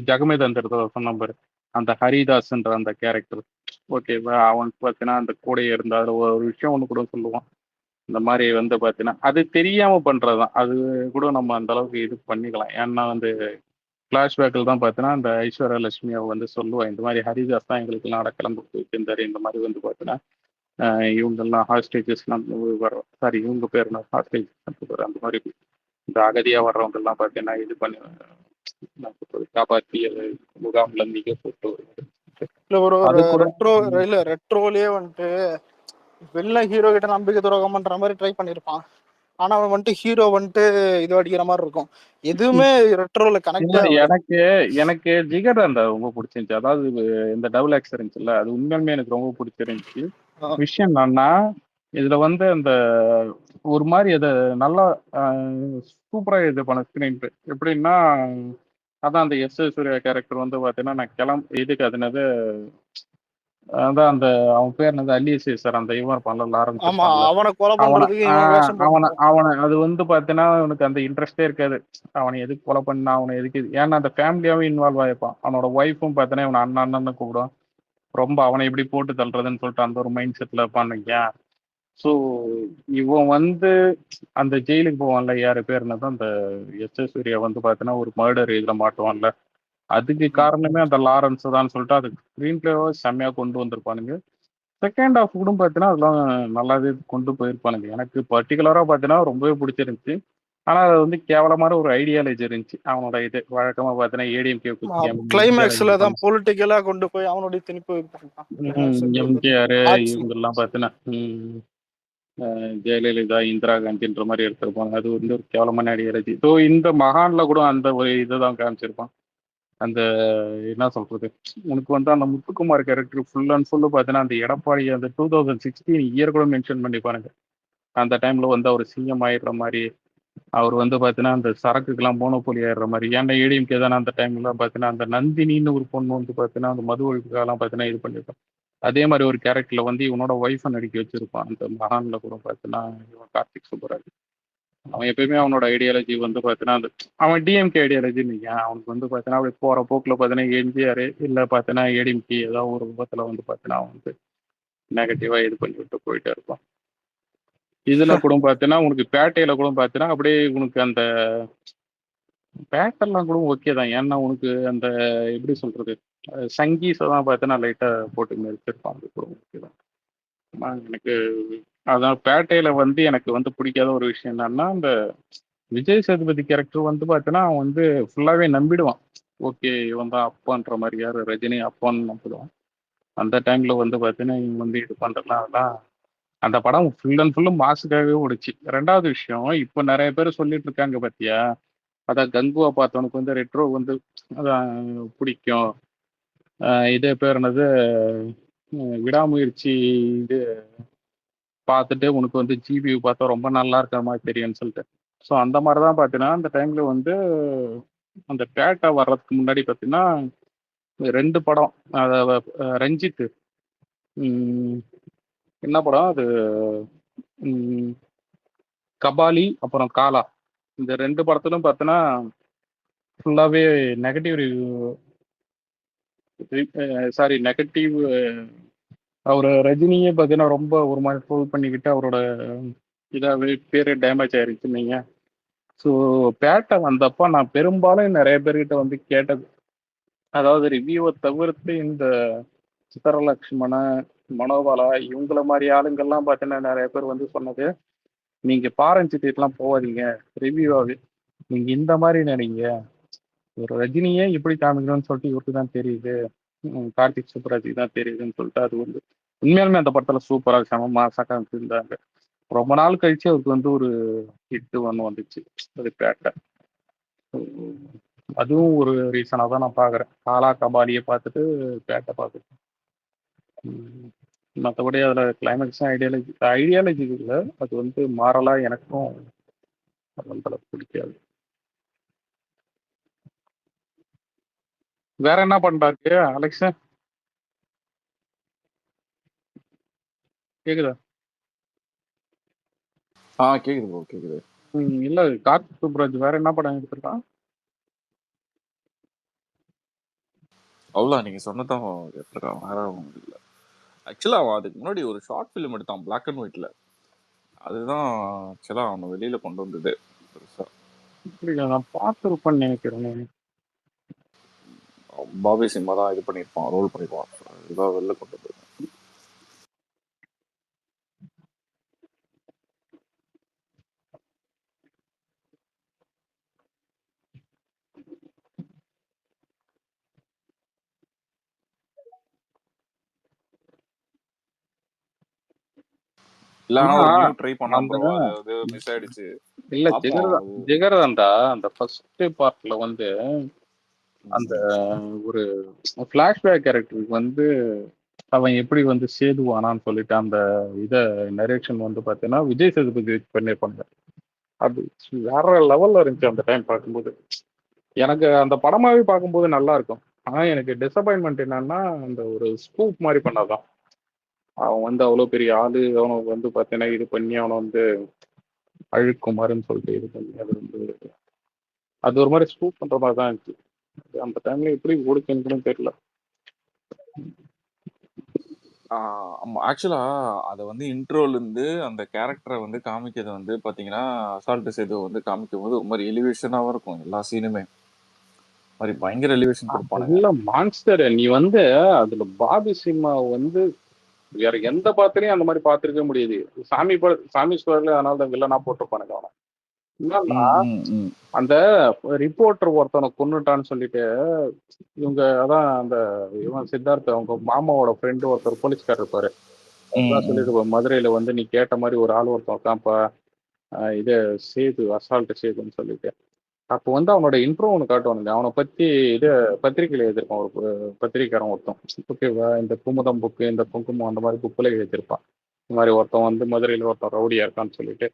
ஜகமே தந்திரத்துல சொன்ன பாரு, அந்த ஹரிதாஸ்ன்ற அந்த கேரக்டர். ஓகேவா? அவனுக்கு பார்த்தீங்கன்னா, அந்த கூடயே இருந்தா அதுல ஒரு விஷயம் ஒண்ணு கூட சொல்லுவான். இந்த மாரி வந்து பார்த்தீங்கன்னா, அது தெரியாம பண்றதுதான். அது கூட நம்ம அந்த அளவுக்கு இது பண்ணிக்கலாம். ஏன்னா வந்து ஃபிளாஷ்பேக்கில் தான் பார்த்தீங்கன்னா, அந்த ஐஸ்வர்யா லட்சுமி அவ வந்து சொல்லுவா, இந்த மாரி ஹரிதாஸ் தான் எங்களுக்கெல்லாம் அடைக்கலம் குடுத்து வச்சிருந்தாரு. இந்த மாரி வந்து பார்த்தீங்கன்னா, இவங்கெல்லாம் ஹாஸ்டேஜஸ்லாம் வர்றோம். சாரி இவங்க பேர் என்ன ஹாஸ்டேஜ் அந்த மாரி இந்த அகதியா வர்றவங்கெல்லாம் பார்த்தீங்கன்னா, இது பண்ணி என்ன சொல்றது, காப்பாத்தி அது முகாம்ல நீங்க போட்டு வருவாரு. இல்ல ஒரு ஒரு அது கூட ரெட்ரோ இல்ல ரெட்ரோலயே வந்துட்டு வெளில ஹீரோ கிட்ட நம்பிக்கை துரோகம் பண்ற மாதிரி ட்ரை பண்ணிருப்பான். ஆனா அவன் வந்துட்டு ஹீரோ வந்துட்டு இது அடிக்கிற மாதிரி இருக்கும். எதுவுமே ரெட்ரோல கனெக்டே இல்ல ஆகாது. எனக்கு எனக்கு ஜிகர்தண்டா ரொம்ப பிடிச்சிருந்துச்சு. அதாவது இந்த டபுள் ஆக்ஸ் இருந்துச்சுல்ல, அது உண்மையாலுமே எனக்கு ரொம்ப பிடிச்சிருந்துச்சு. விஷயம் என்னன்னா, இதுல வந்து அந்த ஒரு மாதிரி அதை நல்லா சூப்பரா இது பண்ண ஸ்கிரீன் பிளே எப்படின்னா, அதான் அந்த எஸ் சூர்யா கேரக்டர் வந்து பாத்தீங்கன்னா, நான் இதுக்கு அது என்னது, அதான் அந்த அவன் பேர் என்னது, அல்லி சார், அந்த இவன் இருப்பான்ல, லாரன்ஸ் ஆமா, இருப்பான்ல, அவனை கொலை அவனை பண்றதுக்கு இவன் வேஷம் அவனை போட்டுருப்பான். அவனை அது வந்து பாத்தீங்கன்னா அவனுக்கு அந்த இன்ட்ரெஸ்டே இருக்காது. அவனை எதுக்கு கொலை பண்ணா, அவனை எதுக்கு ஏன்னா அந்த ஃபேமிலியாவே இன்வால்வ் ஆயிருப்பான். அவனோட ஒய்ஃபும் பார்த்தீங்கன்னா இவனை அண்ணன் அண்ணன் கூப்பிடும். ரொம்ப அவனை எப்படி போட்டு தள்ளுறதுன்னு சொல்லிட்டு அந்த ஒரு மைண்ட் செட்ல இருப்பான்னு. ஸோ இவன் வந்து அந்த ஜெயிலுக்கு போவான்ல, யாரு பேர் என்னதான் அந்த சூர்யா வந்து பார்த்தீங்கன்னா ஒரு மர்டர் இதில் மாட்டுவான்ல, அதுக்கு காரணமே அந்த லாரன்ஸ் தான் சொல்லிட்டு அது ஸ்க்ரீன் பிளேவா செம்மையா கொண்டு வந்திருப்பானுங்க. செகண்ட் ஹாஃப் கூட பார்த்தீங்கன்னா அதெல்லாம் நல்லாவே கொண்டு போயிருப்பானுங்க. எனக்கு பர்டிகுலராக பார்த்தீங்கன்னா ரொம்பவே பிடிச்சிருந்துச்சு. ஆனால் அது வந்து கேவலமான ஒரு ஐடியாலஜி இருந்துச்சு. அவனோட இது வழக்கமாக பார்த்தீங்கன்னா ஏடிஎம்கே குத்தி கிளைமேக்ஸ்ல தான் பொலிட்டிக்கலா கொண்டு போய் அவனுடைய திணிப்பு இது பண்ணிட்டான். எம்ஜிஆர் ஆட்சி. இவங்கெல்லாம் பார்த்தீங்கன்னா ஜெயலலிதா, இந்திரா காந்தின்ற மாதிரி எடுத்திருப்பாங்க. அது வந்து ஒரு கேவலமான ஐடியாலஜி. ஸோ இந்த மகான்ல கூட அந்த ஒரு இதுதான் காமிச்சிருப்பான். அந்த என்ன சொல்றது, உனக்கு வந்து அந்த Muthukumar character full and full பார்த்தீங்கன்னா அந்த எடப்பாடி அந்த 2016 இயர் கூட மென்ஷன் பண்ணிப்பாருங்க. அந்த டைம்ல வந்து அவர் சிஎம் ஆயிடுற மாதிரி, அவர் வந்து பார்த்தீங்கன்னா அந்த சரக்குக்கெல்லாம் மோனோபோலி ஆயிடுற மாதிரி. ஏன்டா ஏடிஎம்கே தானே அந்த டைம்ல பார்த்தீங்கன்னா அந்த நந்தினின்னு ஒரு பொண்ணு வந்து பார்த்தீங்கன்னா அந்த மது ஒழிப்புக்காகலாம் பார்த்தீங்கன்னா இது பண்ணியிருப்பான். அதே மாதிரி ஒரு கேரக்டர்ல வந்து இவனோட ஒய்ஃபை நடிக்க வச்சிருப்பான். அந்த மகான்ல கூட பார்த்தீங்கன்னா இவன் கார்த்திக் சுப்பராஜ். அவன் எப்பயுமே அவனோட ஐடியாலஜி வந்து பார்த்தீங்கன்னா அந்த அவன் டிஎம்கே ஐடியாலஜி நீங்க அவனுக்கு வந்து பார்த்தீங்கன்னா அப்படி போற போக்குல பார்த்தீங்கன்னா எம்ஜிஆர் இல்லை பார்த்தீங்கன்னா ஏடிஎம்கே ஏதாவது ஒரு விபத்துல வந்து பார்த்தீங்கன்னா அவன் வந்து நெகட்டிவா இது பண்ணி விட்டு போயிட்டே இருப்பான். இதுல கூட பார்த்தீங்கன்னா உனக்கு பேட்டையில கூட பார்த்தீங்கன்னா அப்படியே உனக்கு அந்த பேட்டெல்லாம் கூட ஓகே தான். ஏன்னா உனக்கு அந்த எப்படி சொல்றது, சங்கீஸை தான் பார்த்தீங்கன்னா லைட்டா போட்டு மெரிச்சிருப்பான். அது கூட ஓகே தான். எனக்கு அதான் பேட்டையில வந்து எனக்கு வந்து பிடிக்காத ஒரு விஷயம் என்னன்னா, அந்த விஜய் சேதுபதி கேரக்டர் வந்து பார்த்தீங்கன்னா அவன் வந்து ஃபுல்லாவே நம்பிடுவான். ஓகே இவன் தான் அப்பான்ற மாதிரி, யாரு ரஜினி அப்பான்னு நம்பிடுவான். அந்த டைம்ல வந்து பார்த்தீங்கன்னா இவங்க வந்து இது பண்றதுலாம் அதெல்லாம் அந்த படம் ஃபுல் அண்ட் ஃபுல்லும் மாசுக்காகவே ஓடுச்சு. ரெண்டாவது விஷயம், இப்போ நிறைய பேர் சொல்லிட்டு இருக்காங்க பாத்தியா, அதான் கங்குவா பார்த்தவனுக்கு வந்து ரெட்ரோ வந்து அதான் பிடிக்கும். இதே பேர் என்னது, விடாமுயற்சி இது பார்த்துட்டு உனக்கு வந்து ஜிபியு பார்த்தா ரொம்ப நல்லா இருக்கிற மாதிரி தெரியும்னு சொல்லிட்டு. ஸோ அந்த மாதிரி தான் பார்த்தீங்கன்னா அந்த டைம்ல வந்து அந்த பேட்டா வர்றதுக்கு முன்னாடி பார்த்தீங்கன்னா 2 படம். ரஞ்சித் ம், என்ன படம் அது, ம், கபாலி அப்புறம் காலா, இந்த 2 படத்திலும் பார்த்தீங்கன்னா ஃபுல்லாவே நெகட்டிவ் ரிவ்யூ, சாரி நெகட்டிவ். அவர் ரஜினியே பார்த்தீங்கன்னா ரொம்ப ஒரு மாதிரி ட்ரோல் பண்ணிக்கிட்டு அவரோட இதாகவே பேர் டேமேஜ் ஆயிருச்சு நீங்க. ஸோ பேட்டை வந்தப்போ நான் பெரும்பாலும் நிறைய பேர்கிட்ட வந்து கேட்டது, அதாவது ரிவ்யூவை தவிர்த்து இந்த சித்திரலட்சுமண, மனோபாலா இவங்கள மாதிரி ஆளுங்கள்லாம் பார்த்தீங்கன்னா நிறைய பேர் வந்து சொன்னது, நீங்க பாரஞ்சிட்டுலாம் போகாதீங்க ரிவ்யூவாகவே, நீங்க இந்த மாதிரி நினைங்க, ஒரு ரஜினியே இப்படி காமிக்கணும்னு சொல்லிட்டு இவருக்கு தான் தெரியுது, கார்த்திக் சுப்புராஜுக்கு தான் தெரியுதுன்னு சொல்லிட்டு அது வந்து உண்மையாலுமே அந்த படத்துல சூப்பராக செம மாசா காமிச்சிருந்தாங்க. ரொம்ப நாள் கழிச்சு அவருக்கு வந்து ஒரு ஹிட் ஒன்று வந்துச்சு, அது பேட்டை. அதுவும் ஒரு ரீசனாக தான் நான் பார்க்குறேன். காலா கபாலியை பார்த்துட்டு பேட்டை பார்த்துட்டு. மற்றபடி அதில் கிளைமேக்ஸும் ஐடியாலஜி ஐடியாலஜி இல்லை, அது வந்து மாறலா எனக்கும் அந்த அளவுக்கு பிடிக்காது. வேற என்ன பண்றாரு அலெக்ஸ், கேக்குதா? கேக்குது ப்ரோ, கேக்குது. இல்ல கார்த்திக் சுப்ராஜ் வேற என்ன படம் எடுத்திருக்கான்? அவ்வளோதான் நீங்க சொன்னதான் எடுத்திருக்கான். வேற ஒண்ணும் இல்ல. ஆக்சுவலா அவன் அதுக்கு முன்னாடி ஒரு ஷார்ட் ஃபிலிம் எடுத்தான் பிளாக் அண்ட் ஒயிட்ல. அதுதான் ஆக்சுவலா அவனை வெளியில கொண்டு வந்தது பெருசா. இப்படி நான் பார்த்துருப்பேன்னு நினைக்கிறேன். பாபி சிம்மா தான் இது பண்ணியிருப்பான், ரோல் பண்ணிருப்பான். இதுதான் வெளில கொண்டு வந்தது. இல்ல ஆனா ஆனா ஒரு நியூ ட்ரை பண்ணான் அந்த ப்ரோ, அது மிஸ் ஆயிடுச்சு. இல்ல பாப்போம் அது. ஜிகர்தான்டா அந்த ஃபர்ஸ்ட் பார்ட்ல வந்து அந்த ஒரு ஃபிளாஷ்பேக் கேரக்டருக்கு வந்து அவன் எப்படி வந்து சேதுவானான்னு சொல்லிட்டு அந்த இத நரேஷன் வந்து பார்த்தீங்கன்னா விஜய் சேதுபதி வச்சு பண்ணியிருப்பாங்க. அது வேற லெவல்ல இருந்துச்சு அந்த டைம் பார்க்கும்போது. எனக்கு அந்த படமாவே பார்க்கும்போது நல்லா இருக்கும். ஆனா எனக்கு டிசப்பாயின்மெண்ட் என்னன்னா அந்த ஒரு ஸ்கூப் மாதிரி பண்ணாதான். அவன் வந்து அவ்வளோ பெரிய ஆளு, அவனுக்கு வந்து பார்த்தீங்கன்னா இது பண்ணி அவனை வந்து அழுக்குமாருன்னு சொல்லிட்டு இது பண்ணி அது வந்து அது ஒரு மாதிரி ஸ்கூப் பண்ற மாதிரி தான் இருந்துச்சு. அந்த டைம்ல எப்படி ஓடுச்சுன்னு தெரியல. ஆமா ஆக்சுவலா அதை வந்து இன்ட்ரோல இருந்து அந்த கேரக்டரை வந்து காமிக்கிறது வந்து பாத்தீங்கன்னா அசால்ட் சேது வந்து காமிக்கும் போது ஒரு மாதிரி எலிவேஷனாவும் இருக்கும் எல்லா சீனுமே. மாதிரி பயங்கர எலிவேஷன் கொடுப்பானுங்க. இல்ல மான்ஸ்டர் நீ வந்து அதுல பாபி சிம்மா வந்து வேற எந்த பாத்திரையும் அந்த மாதிரி பார்த்திருக்கவே முடியாது. சாமி ஸ்கொயர்ல அதனால தான் வில்லனா போட்டிருப்பானுங்க அவனை. என்னன்னா அந்த ரிப்போர்ட்டர் ஒருத்தனை கொன்னுட்டான்னு சொல்லிட்டு இவங்க அதான் அந்த இவன் சித்தார்த்த அவங்க மாமாவோட ஃப்ரெண்டு ஒருத்தர் போலீஸ்கார் இருப்பாரு. அதான் சொல்லிட்டு மதுரையில வந்து நீ கேட்ட மாதிரி ஒரு ஆள் ஒருத்தன் இருக்கான்ப்பா, இது சேது அசால்ட் சேதுன்னு சொல்லிட்டு. அப்போ வந்து அவனோட இன்ட்ரோ ஒன்று காட்டுவானுங்க. அவனை பத்தி இது பத்திரிகையில் எழுதியிருப்பான் ஒரு பத்திரிக்காரன் ஒருத்தன். ஓகேவா, இந்த குமுதம் புக்கு இந்த குங்குமம் அந்த மாதிரி புக்கில் எழுதியிருப்பான். இந்த மாதிரி ஒருத்தன் வந்து மதுரையில் ஒருத்தன் ரவுடியா இருக்கான்னு சொல்லிட்டு.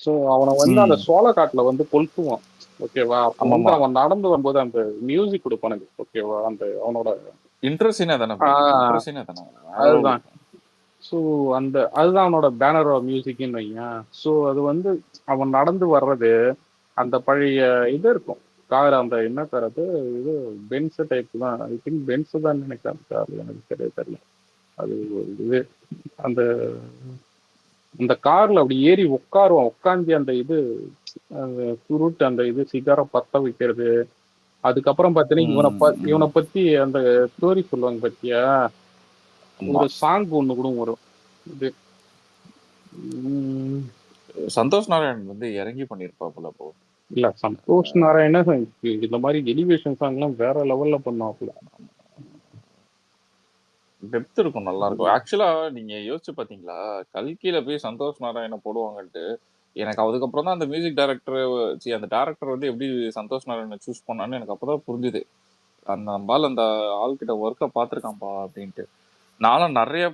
ஸோ அவனை வந்து அந்த சோளக்காட்டில் வந்து கொளுத்துவான். ஓகேவா, அப்போ வந்து அவன் நடந்து வரும்போது அந்த மியூசிக் கொடுப்பானுங்க. ஓகேவா, அந்த அவனோட இன்ட்ரெஸ்டிங்கா தானே அதுதான். ஸோ அதுதான் அவனோட பேனரோட மியூசிக்னு வைங்க. ஸோ அது வந்து அவன் நடந்து வர்றது அந்த பழைய இது இருக்கும் கார், அந்த என்ன கார் அது, இது பென்ஸ் டைப் தான். ஐ திங்க் பென்ஸ் தான் நினைக்கிறேன் அந்த கார், எனக்கு தெரியல. அது இது அந்த அந்த கார்ல அப்படி ஏறி உட்காருவான். உட்காந்து அந்த இது சுருட்டு அந்த இது சிகாரம் பத்த வைக்கிறது. அதுக்கப்புறம் பார்த்தீங்கன்னா இவனை பத்தி அந்த ஸ்டோரி சொல்லுவாங்க பத்தியா, ஒரு சாங் ஒண்ணு கூட வரும். இது சந்தோஷ் நாராயண் வந்து இறங்கி பண்ணிருப்பாப்புல போ. இல்ல சந்தோஷ் நாராயணன் இந்த மாதிரி எலிவேஷன் சாங் எல்லாம் வேற லெவல்ல பண்ணுவாப்புல. டெப்த் இருக்கும், நல்லா இருக்கும். ஆக்சுவலா நீங்க யோசிச்சு பாத்தீங்களா, கல்கியில போய் சந்தோஷ் நாராயண போடுவாங்கன்ட்டு. எனக்கு அதுக்கப்புறம் தான் அந்த மியூசிக் டைரக்டர் அந்த டேரக்டர் வந்து எப்படி சந்தோஷ் நாராயண சூஸ் பண்ணான்னு எனக்கு அப்பதான் புரிஞ்சுது. அந்த நம்பால் அந்த ஆள்கிட்ட ஒர்க்கை பார்த்துருக்கான்ப்பா அப்படின்ட்டு. நானும் நிறைய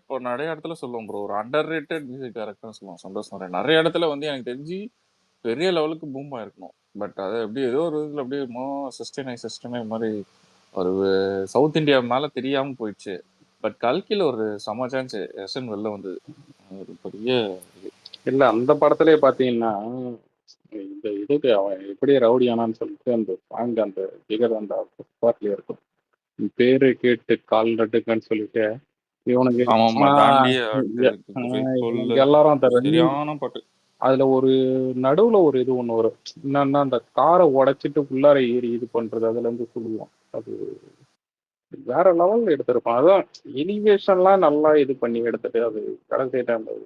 இடத்துல சொல்லுவோம் ப்ரோ, ஒரு அண்டர் ரேட்டட் மியூசிக் டைரக்டர்னு சொல்லுவோம் சந்தோஷ் நாராயண். நிறைய இடத்துல வந்து எனக்கு தெரிஞ்சு பெரிய லெவலுக்கு பூம் ஆயிருக்கணும். பட் அது எப்படி ஏதோ ஒரு இதுல அப்படியே சிஸ்டனை மாதிரி ஒரு சவுத் இந்தியா மேல தெரியாம போயிடுச்சு. பட் கல்கில ஒரு செம சான்ஸ் எஸ்என் வெளில வந்தது ஒரு பெரிய இல்ல அந்த படத்திலேயே பாத்தீங்கன்னா இந்த இதுக்கு அவன் எப்படி ரவுடி ஆனான்னு சொல்லிட்டு அந்த சாங் அந்த ஜிகர் அந்த பாட்டுலயே இருக்கும். பேரு கேட்டு கால் நட்டுக்கன்னு சொல்லிட்டு இவனுக்கு எல்லாரும் அந்த சரியான பாட்டு. அதுல ஒரு நடுவுல ஒரு இது ஒண்ணு வரும். என்னன்னா அந்த காரை உடைச்சிட்டு உள்ளார ஏறி இது பண்றது, அதுல இருந்து சொல்லுவான். அது வேற லெவல்ல எடுத்திருப்பான். அதான் எலிவேஷன்லாம் நல்லா இது பண்ணி எடுத்துட்டு அது கடைசி டைம்ல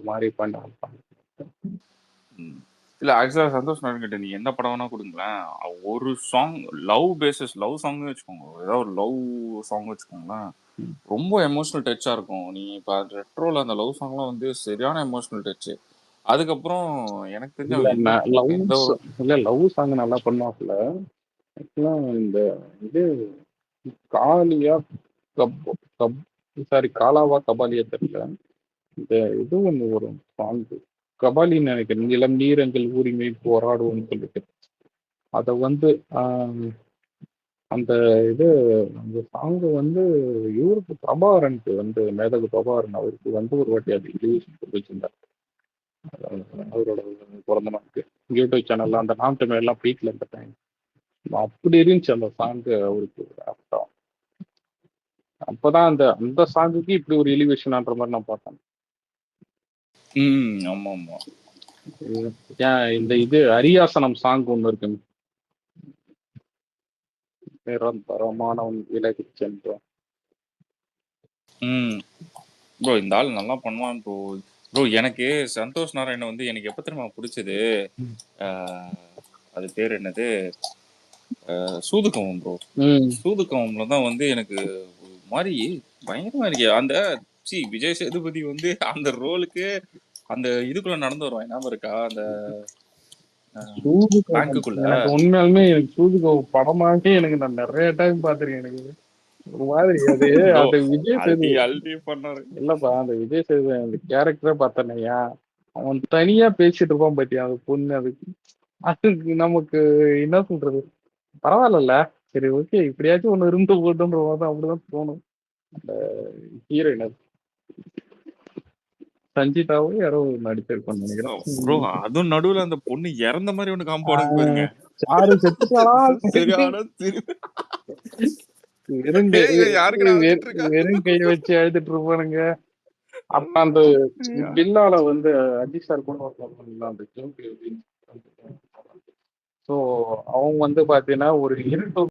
மாதிரி பண்ண. இல்ல ஆக்சுவலா சந்தோஷ் நாராயண் கிட்ட நீ என்ன படம் வேணா கொடுங்களேன், ஒரு சாங் லவ் சாங்னு வச்சுக்கோங்க, ஏதாவது ஒரு லவ் சாங் வச்சுக்கோங்களேன், ரொம்ப எமோஷனல் டச்சா இருக்கும். நீ இப்ப ரெட்ரோல அந்த லவ் சாங்லாம் வந்து சரியான எமோஷனல் டச். அதுக்கப்புறம் எனக்கு தெரிஞ்ச லவ் சாங் நல்லா பண்ணுவாப்புல. இந்த இது காலியா காலாவா கபாலியா தெரியல. இந்த இது ஒண்ணு வரும் சாங், கபாலின்னு நினைக்கிறேன், இளம் நீரங்கள் உரிமை போராடுவோம்னு சொல்லிட்டு. அத வந்து அந்த இது அந்த சாங் வந்து இவருக்கு பிரபாகரனுக்கு வந்து மேதகு பிரபாகரன் அவருக்கு வந்து ஒரு வாட்டி அது ரிலீஸ் வச்சிருந்தார். அவரோட பிறந்த நாளுக்கு யூடியூப் சேனல்ல அந்த நாட்டு எல்லாம் பீக்ல இருந்த டைம் அப்படி இருந்துச்சு அந்த சாங்கு அவருக்கு அர்த்தம். அப்பதான் அந்த அந்த சாங்குக்கு இப்படி ஒரு எலிவேஷன்ன்ற மாதிரி நான் பார்த்தேன். ஆமா ஆமா. ஏன் இந்த இது அரியாசனம் சாங் ஒண்ணு இருக்கு, நிரந்தரமானவன் விலகிச் சென்றோம். ப்ரோ இந்த ஆள் நல்லா பண்ணுவான் ப்ரோ. ப்ரோ எனக்கு சந்தோஷ் நாராயணன் வந்து எனக்கு எப்ப தெரியுமா பிடிச்சது, அது பேர் என்னது, சூதுகவும் ப்ரோ. சூதுகவம்ல தான் வந்து எனக்கு ஒரு மாதிரி பயங்கரமா இருக்கு அந்த விஜய் சேதுபதி வந்து அந்த ரோலுக்கு அந்த இதுக்குள்ள நடந்து வருவான், ஞாபகம் இருக்கா, அந்த பேங்குக்குள்ள. எனக்கு உண்மையாலுமே எனக்கு சூதுகோவம் படமாகவே எனக்கு நான் நிறைய டைம் பார்த்திருக்கேன். எனக்கு ஒரு மாதிரி அது அது விஜய் சேதுபதி பண்ணாரு இல்லப்பா, அந்த விஜய் சேதுபதி அந்த கேரக்டரே பார்த்தனையா, அவன் தனியா பேசிட்டு இருப்பான் பாத்தியா அந்த பொண்ணு, அதுக்கு நமக்கு என்ன சொல்றது, பரவாயில்ல, சரி ஓகே இப்படியாச்சும் ஒண்ணு இருந்து போட்டுன்ற மாதிரி அப்படிதான் தோணும். அந்த ஹீரோயின் சஞ்சிதாவும் யாரோ நடிச்சிருப்பான்னு நினைக்கிறேன். ப்ரோ அதுவும் நடுவுல அந்த பொண்ணு இறந்த மாதிரி ஒண்ணு காம்பவுண்ட் பாருங்க, யாரு செத்துட்டாளா, சரியான வெறும் கையை வச்சு அழுதுட்டு இருப்பானுங்க. அப்ப அந்த பில்லால வந்து அஜித் சார் கொண்டு வரலாம் அந்த ஜோக். ஸோ அவங்க வந்து பாத்தீங்கன்னா ஒரு இருட்டு